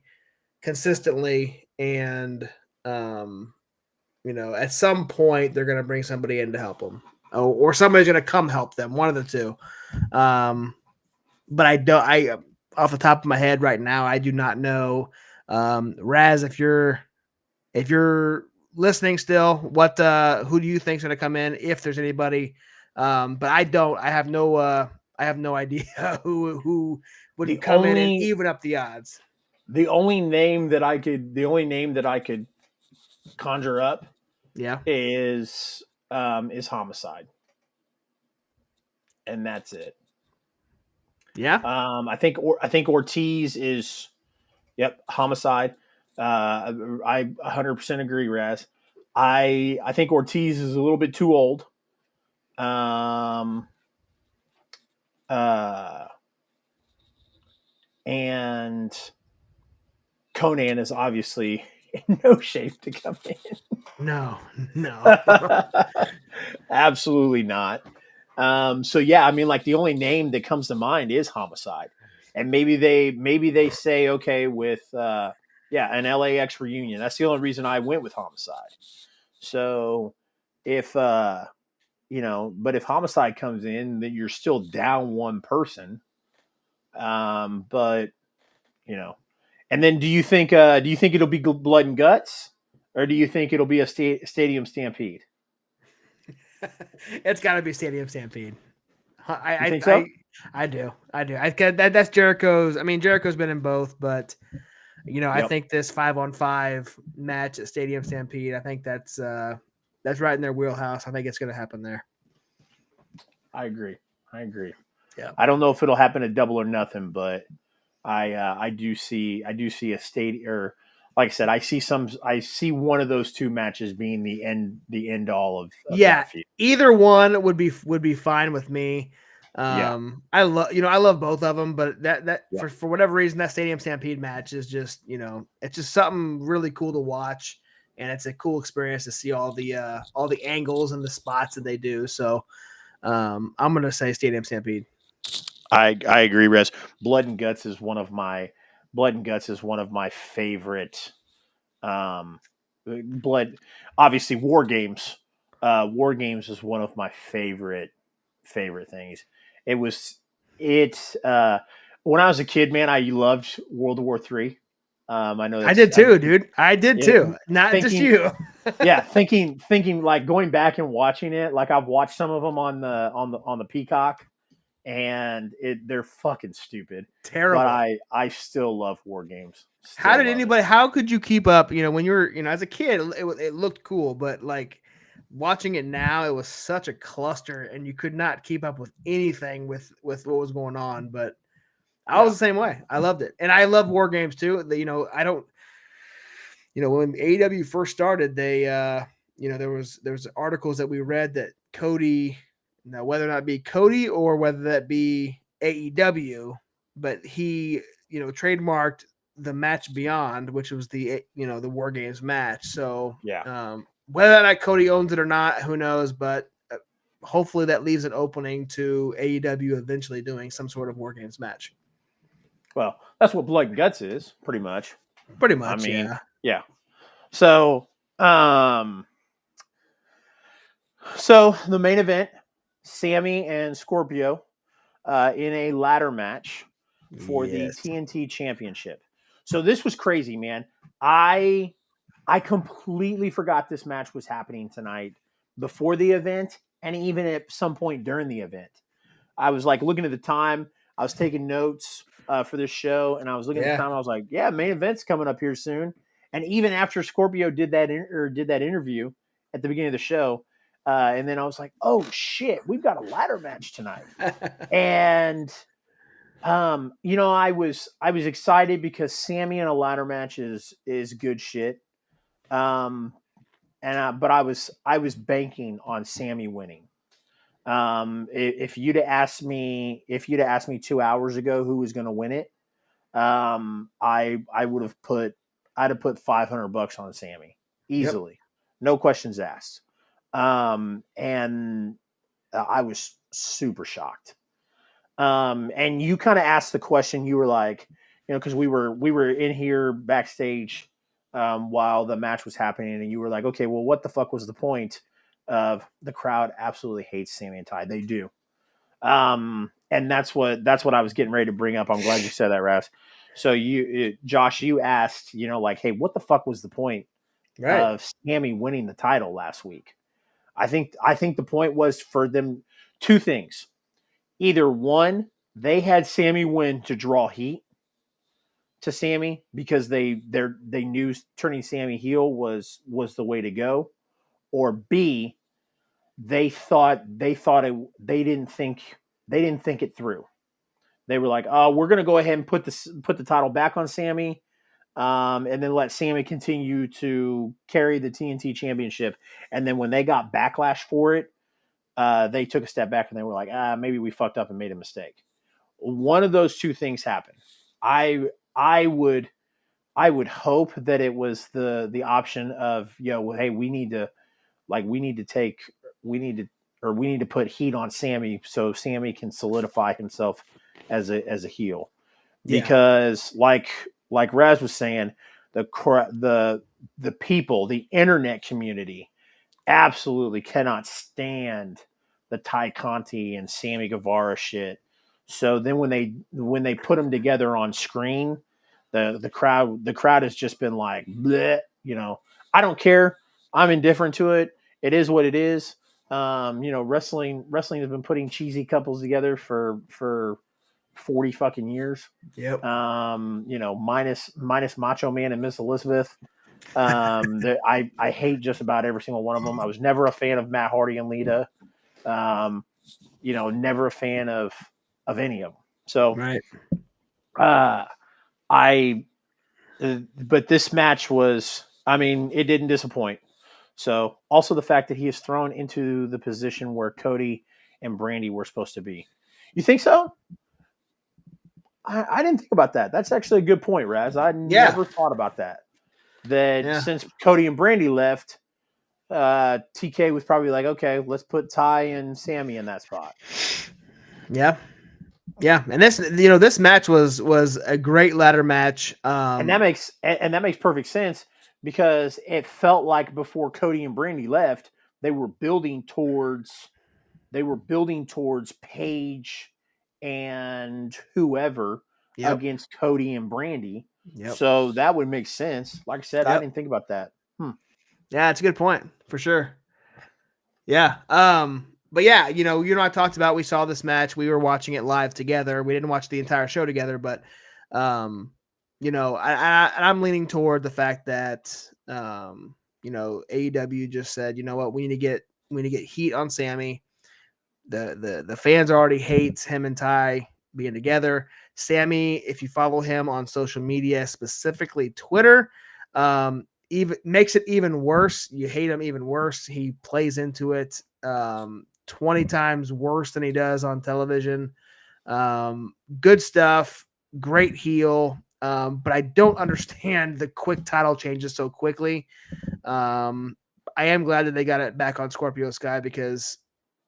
Speaker 2: consistently, and at some point they're going to bring somebody in to help them, or somebody's going to come help them. One of the two. But I don't. Off the top of my head right now, I do not know. Raz, if you're listening still, who do you think is going to come in, if there's anybody? But I don't. I have no idea who would come in and even up the odds.
Speaker 3: The only name that I could conjure up, is Homicide, and that's it.
Speaker 2: Yeah.
Speaker 3: I think Ortiz is, Homicide. I 100% agree, Raz. I think Ortiz is a little bit too old. And Conan is obviously in no shape to come in.
Speaker 2: No.
Speaker 3: Absolutely not. So yeah, I mean, like, the only name that comes to mind is Homicide, and maybe they say, okay, with an LAX reunion. That's the only reason I went with Homicide. So if but if Homicide comes in, then you're still down one person. But and then do you think it'll be Blood and Guts, or do you think it'll be a Stadium Stampede?
Speaker 2: It's got to be Stadium Stampede.
Speaker 3: I think so.
Speaker 2: I do. That's Jericho's. I mean, Jericho's been in both, but I
Speaker 3: Yep.
Speaker 2: think this 5-on-5 match at Stadium Stampede, I think that's right in their wheelhouse. I think it's going to happen there.
Speaker 3: I agree.
Speaker 2: Yeah.
Speaker 3: I don't know if it'll happen at Double or Nothing, but I do see a state, or like I said, I see one of those two matches being the end all of that feud.
Speaker 2: Either one would be fine with me.
Speaker 3: Yeah.
Speaker 2: I love both of them, but that
Speaker 3: Yeah.
Speaker 2: for whatever reason, that Stadium Stampede match is just it's just something really cool to watch, and it's a cool experience to see all the angles and the spots that they do. So I'm gonna say Stadium Stampede.
Speaker 3: I agree, Rez. Blood and Guts is one of my favorite. Blood, obviously, War Games. War Games is one of my favorite things. It's when I was a kid, man. I loved World War III. I know
Speaker 2: I did too, dude. I did too. Not just you.
Speaker 3: Yeah, thinking like going back and watching it. Like I've watched some of them on the Peacock, and they're fucking stupid.
Speaker 2: Terrible.
Speaker 3: But I still love War Games.
Speaker 2: How could you keep up? When you were, as a kid, it looked cool, but like watching it now, it was such a cluster, and you could not keep up with anything with what was going on. But I was the same way. I loved it, and I love War Games too. I don't. When AEW first started, they, there was articles that we read that Cody, now whether or not it be Cody or whether that be AEW, but he, trademarked the match Beyond, which was the War Games match. So whether or not Cody owns it or not, who knows? But hopefully that leaves an opening to AEW eventually doing some sort of War Games match.
Speaker 3: Well, that's what Blood and Guts is, pretty much.
Speaker 2: Pretty much, yeah.
Speaker 3: So, so the main event, Sammy and Scorpio, in a ladder match for the TNT Championship. So this was crazy, man. I completely forgot this match was happening tonight before the event, and even at some point during the event. I was like looking at the time. I was taking notes for this show, and I was looking at the time. I was like, "Yeah, main event's coming up here soon." And even after Scorpio did that interview at the beginning of the show, and then I was like, "Oh shit, we've got a ladder match tonight." And I was excited because Sammy in a ladder match is good shit. But I was banking on Sammy winning. If you'd have asked me 2 hours ago who was going to win it, I'd have put $500 on Sammy easily, no questions asked. And I was super shocked. And you kind of asked the question. You were like, because we were in here backstage while the match was happening, and you were like, okay, well, what the fuck was the point of the crowd absolutely hates Sammy and Ty? They do. And that's what I was getting ready to bring up. I'm glad you said that, Raz. So Josh, you asked, like, hey, what the fuck was the point of Sammy winning the title last week? I think the point was for them two things. Either one, they had Sammy win to draw heat to Sammy because they knew turning Sammy heel was the way to go, or B, they didn't think it through. They were like, "Oh, we're going to go ahead and put the title back on Sammy, and then let Sammy continue to carry the TNT Championship." And then when they got backlash for it, they took a step back and they were like, maybe we fucked up and made a mistake. One of those two things happened. I would hope that it was the option of, hey, we need to put heat on Sammy so Sammy can solidify himself as a heel. Because like Raz was saying, the people, the internet community absolutely cannot stand the Ty Conti and Sammy Guevara shit. So then when they put them together on screen, the crowd has just been like, bleh, I don't care. I'm indifferent to it. It is what it is. It Wrestling has been putting cheesy couples together for 40 fucking years.
Speaker 2: Yep.
Speaker 3: Minus Macho Man and Miss Elizabeth. I hate just about every single one of them. I was never a fan of Matt Hardy and Lita. Never a fan of any of them. So,
Speaker 2: Right.
Speaker 3: but this match was, it didn't disappoint. So, also the fact that he is thrown into the position where Cody and Brandy were supposed to be. You think so? I didn't think about that. That's actually a good point, Raz. I never thought about that. Since Cody and Brandy left, TK was probably like, okay, let's put Ty and Sammy in that spot.
Speaker 2: Yeah. Yeah. And this match was a great ladder match.
Speaker 3: And that makes perfect sense because it felt like before Cody and Brandy left, they were building towards Paige and whoever against Cody and Brandy.
Speaker 2: Yep.
Speaker 3: So that would make sense. Like I said, I didn't think about that.
Speaker 2: Yeah, it's a good point for sure. Yeah. But yeah, I talked about, we saw this match, we were watching it live together. We didn't watch the entire show together, but I'm leaning toward the fact that AEW just said, you know what, we need to get heat on Sammy. The fans already hate him and Ty being together. Sammy, if you follow him on social media, specifically Twitter, even makes it even worse. You hate him even worse. He plays into it 20 times worse than he does on television. Good stuff. Great heel. But I don't understand the quick title changes so quickly. I am glad that they got it back on Scorpio Sky because,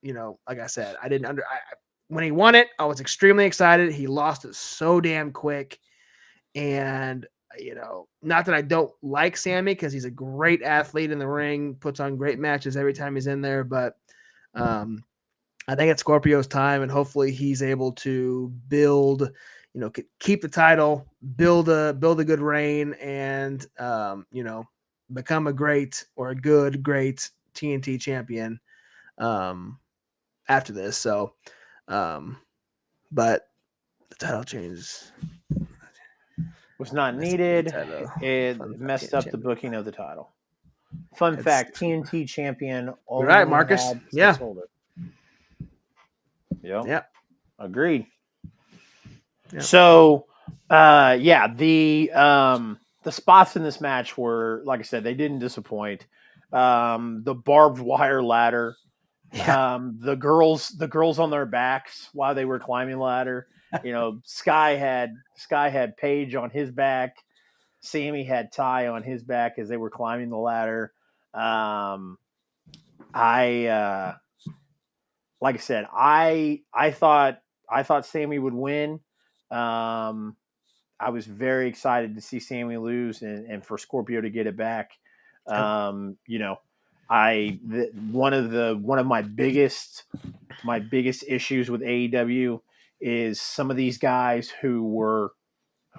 Speaker 2: like I said, when he won it, I was extremely excited. He lost it so damn quick. And, not that I don't like Sammy because he's a great athlete in the ring, puts on great matches every time he's in there. But I think it's Scorpio's time, and hopefully he's able to build, keep the title, build a good reign, and, become a great TNT champion after this. So, but the title changes
Speaker 3: was not needed. It messed up the booking of the title. Fun fact: TNT champion.
Speaker 2: You're right, Marcus. Yeah.
Speaker 3: Yep. Agreed.
Speaker 2: Yep.
Speaker 3: So, the spots in this match were, like I said, they didn't disappoint. The barbed wire ladder.
Speaker 2: Yeah.
Speaker 3: The girls on their backs while they were climbing the ladder. Sky had Paige on his back. Sammy had Ty on his back as they were climbing the ladder. Like I said, I thought Sammy would win. I was very excited to see Sammy lose and for Scorpio to get it back. One of my biggest issues with AEW is some of these guys who were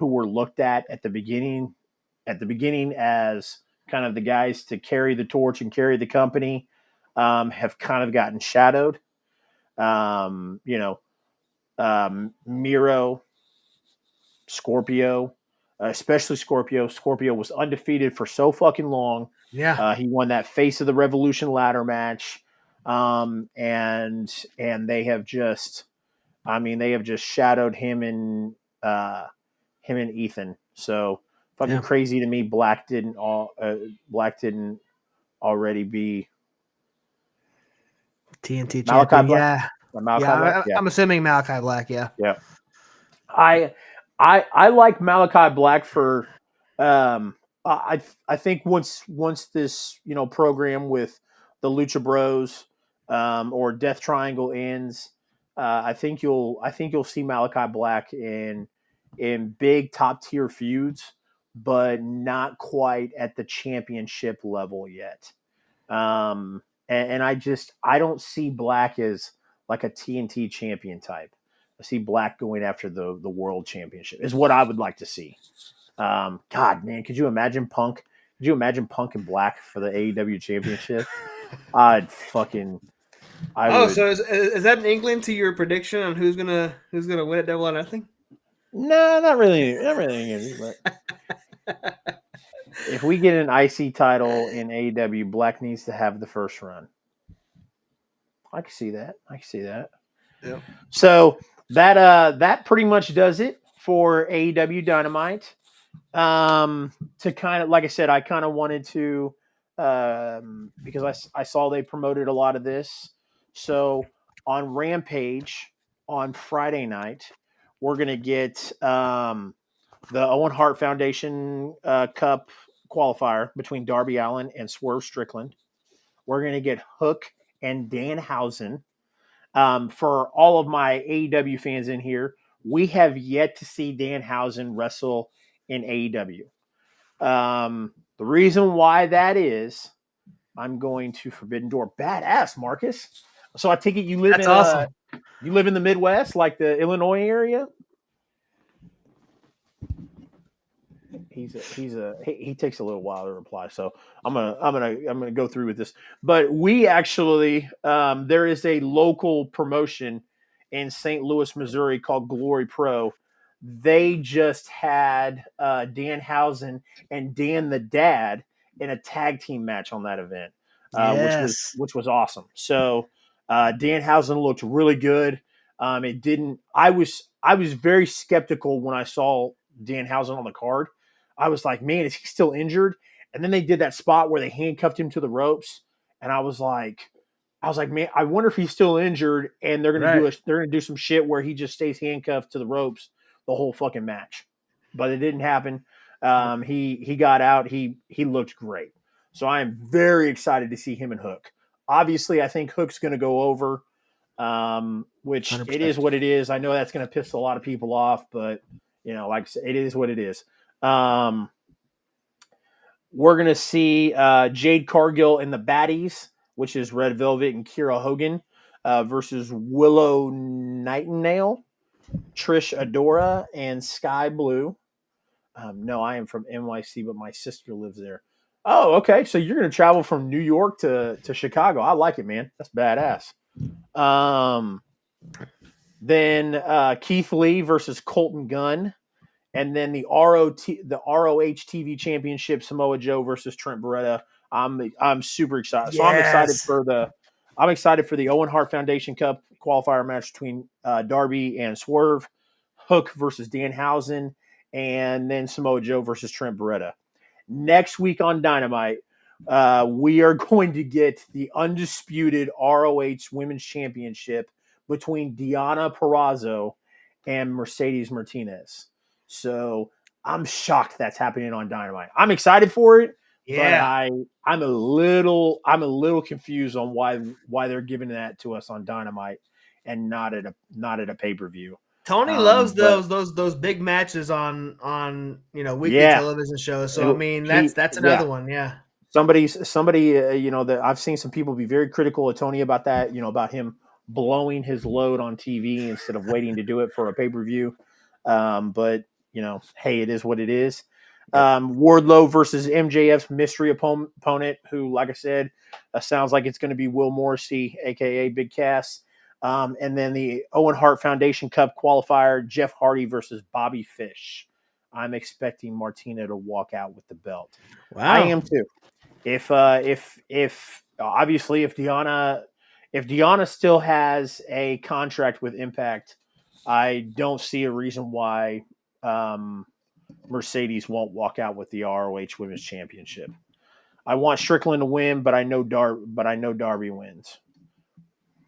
Speaker 3: looked at the beginning as kind of the guys to carry the torch and carry the company, have kind of gotten shadowed. Miro, Scorpio, especially Scorpio. Scorpio was undefeated for so fucking long.
Speaker 2: Yeah.
Speaker 3: He won that Face of the Revolution ladder match. And they have just shadowed him and Ethan. So fucking crazy to me. Black didn't already be
Speaker 2: TNT
Speaker 3: Malachi
Speaker 2: champion.
Speaker 3: Black.
Speaker 2: Yeah.
Speaker 3: Malachi Black?
Speaker 2: I'm assuming Malachi Black. Yeah.
Speaker 3: Yeah. I like Malachi Black for I think once this program with the Lucha Bros or Death Triangle ends, I think you'll see Malachi Black in big top tier feuds, but not quite at the championship level yet. And I don't see Black as like a TNT champion type. I see Black going after the world championship is what I would like to see. God, man, could you imagine Punk? Could you imagine Punk and Black for the AEW championship? I'd fucking
Speaker 2: So is that an inkling to your prediction on who's gonna win at Double or Nothing?
Speaker 3: No, not really. But if we get an IC title in AEW, Black needs to have the first run. I can see that.
Speaker 2: Yeah.
Speaker 3: So that pretty much does it for AEW Dynamite. To kind of, like I said, I kind of wanted to, because I saw they promoted a lot of this. So on Rampage on Friday night, we're going to get the Owen Hart Foundation Cup qualifier between Darby Allin and Swerve Strickland. We're going to get Hook and Danhausen. For all of my AEW fans in here, we have yet to see Danhausen wrestle in AEW. The reason why that is, I'm going to Forbidden Door. Badass, Marcus. So I take it you live
Speaker 2: awesome.
Speaker 3: You live in the Midwest, like the Illinois area. He takes a little while to reply, so I'm gonna go through with this. But we actually there is a local promotion in St. Louis, Missouri called Glory Pro. They just had Danhausen and Dan the Dad in a tag team match on that event,
Speaker 2: Yes.
Speaker 3: which was awesome. So Danhausen looked really good. It didn't. I was very skeptical when I saw Danhausen on the card. I was like, man, is he still injured? And then they did that spot where they handcuffed him to the ropes, and I was like, man, I wonder if he's still injured, and they're gonna do some shit where he just stays handcuffed to the ropes the whole fucking match. But it didn't happen. He got out. He looked great. So I am very excited to see him and Hook. Obviously, I think Hook's gonna go over, which
Speaker 2: 100%.
Speaker 3: It is what it is. I know that's gonna piss a lot of people off, but like I said, it is what it is. We're going to see Jade Cargill in the Baddies, which is Red Velvet and Kiera Hogan, versus Willow Nightingale, Trish Adora, and Sky Blue. No, I am from NYC, but my sister lives there. Oh, okay. So you're going to travel from New York to Chicago. I like it, man. That's badass. Then Keith Lee versus Colton Gunn. And then the ROH TV Championship, Samoa Joe versus Trent Beretta. I'm super excited. So
Speaker 2: Yes.
Speaker 3: I'm excited for the Owen Hart Foundation Cup qualifier match between Darby and Swerve, Hook versus Danhausen, and then Samoa Joe versus Trent Beretta. Next week on Dynamite, we are going to get the undisputed ROH Women's Championship between Deonna Purrazzo and Mercedes Martinez. So I'm shocked that's happening on Dynamite. I'm excited for it,
Speaker 2: Yeah.
Speaker 3: but I'm a little confused on why they're giving that to us on Dynamite and not at a pay-per-view.
Speaker 2: Tony loves those big matches on weekly television shows. So I mean that's another one. Yeah.
Speaker 3: Somebody that I've seen some people be very critical of Tony about that. About him blowing his load on TV instead of waiting to do it for a pay-per-view. But hey, it is what it is. Wardlow versus MJF's mystery opponent, who, like I said, sounds like it's going to be Will Morrissey, aka Big Cass. And then the Owen Hart Foundation Cup qualifier, Jeff Hardy versus Bobby Fish. I'm expecting Martina to walk out with the belt.
Speaker 2: Wow.
Speaker 3: I am too. If obviously if Deonna still has a contract with Impact, I don't see a reason why Mercedes won't walk out with the ROH Women's Championship. I want Strickland to win, but I know Darby wins.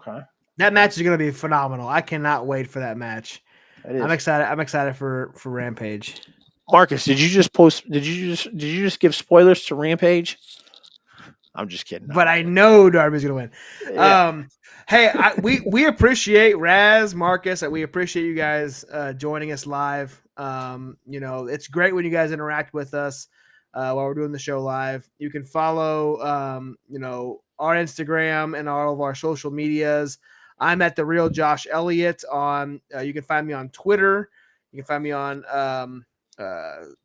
Speaker 3: Okay.
Speaker 2: That match is going to be phenomenal. I cannot wait for that match. I'm excited. I'm excited for Rampage.
Speaker 3: Marcus, did you just give spoilers to Rampage? I'm just kidding.
Speaker 2: But I know Darby's going to win.
Speaker 3: Yeah.
Speaker 2: Hey, we appreciate Raz, Marcus. We appreciate you guys joining us live. It's great when you guys interact with us while we're doing the show live. You can follow, our Instagram and all of our social medias. I'm at TheRealJoshElliott on. You can find me on Twitter. You can find me on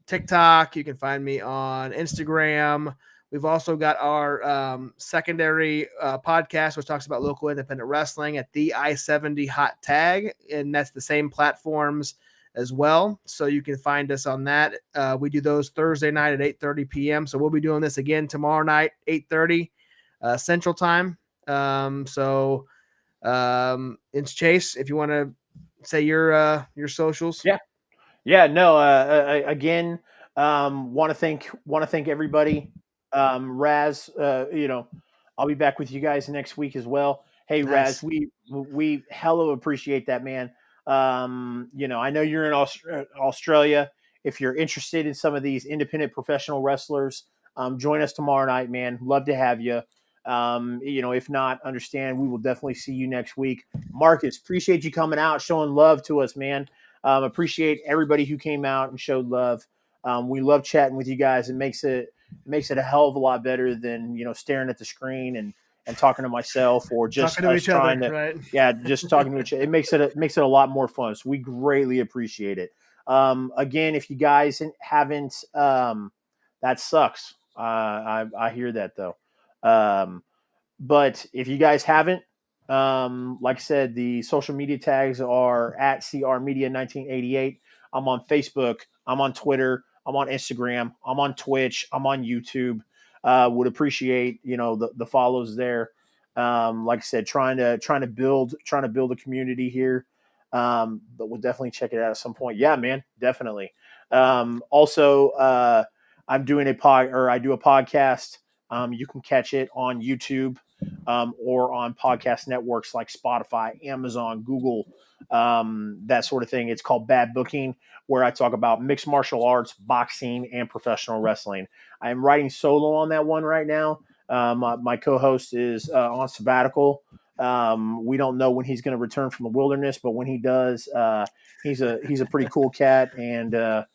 Speaker 2: TikTok. You can find me on Instagram. We've also got our secondary podcast, which talks about local independent wrestling at the I-70 Hot Tag, and that's the same platforms as well. So you can find us on that. We do those Thursday night at 8:30 p.m. So we'll be doing this again tomorrow night, 8:30 Central Time. It's Chase, if you want to say your socials.
Speaker 3: Yeah, no, again, want to thank everybody. Raz, I'll be back with you guys next week as well. Hey,
Speaker 2: Nice.
Speaker 3: Raz, we hella appreciate that, man. I know you're in Australia. If you're interested in some of these independent professional wrestlers, join us tomorrow night, man. Love to have you. If not, understand, we will definitely see you next week. Marcus, appreciate you coming out, showing love to us, man. Appreciate everybody who came out and showed love. We love chatting with you guys. It makes it a hell of a lot better than staring at the screen and talking to myself or just
Speaker 2: talking to
Speaker 3: us
Speaker 2: each
Speaker 3: trying
Speaker 2: other,
Speaker 3: to
Speaker 2: right?
Speaker 3: just talking to each other. It makes it a lot more fun. So we greatly appreciate it. Again, if you guys haven't, that sucks. I hear that though. But if you guys haven't, like I said, the social media tags are at CR Media 1988. I'm on Facebook. I'm on Twitter. I'm on Instagram. I'm on Twitch. I'm on YouTube. Would appreciate the follows there. Like I said, trying to build a community here. But we'll definitely check it out at some point. Yeah, man, definitely. Also, I'm doing I do a podcast. You can catch it on YouTube or on podcast networks like Spotify, Amazon, Google, that sort of thing. It's called Bad Booking, where I talk about mixed martial arts, boxing, and professional wrestling. I am writing solo on that one right now. My co-host is on sabbatical. We don't know when he's going to return from the wilderness, but when he does, he's a pretty cool cat, and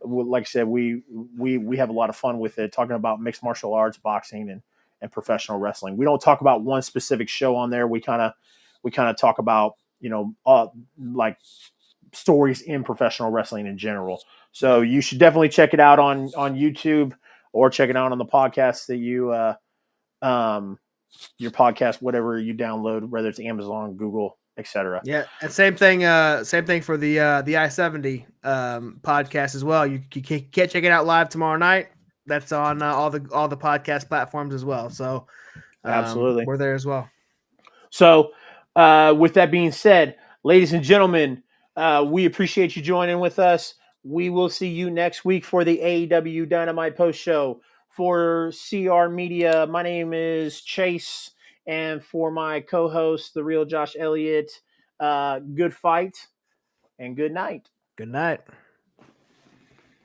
Speaker 3: like I said, we have a lot of fun with it, talking about mixed martial arts, boxing, and professional wrestling. We don't talk about one specific show on there. We kind of talk about like stories in professional wrestling in general. So you should definitely check it out on YouTube or check it out on the podcast that you your podcast, whatever you download, whether it's Amazon, Google, etc.
Speaker 2: Yeah, and same thing for the I-70 podcast as well. You can't check it out live tomorrow night. That's on all the podcast platforms as well. So
Speaker 3: Absolutely,
Speaker 2: we're there as well.
Speaker 3: So with that being said, ladies and gentlemen, we appreciate you joining with us. We will see you next week for the AEW Dynamite post show. For CR Media, my name is Chase, and for my co-host, the real Josh Elliott, good fight and good night.
Speaker 2: Good night.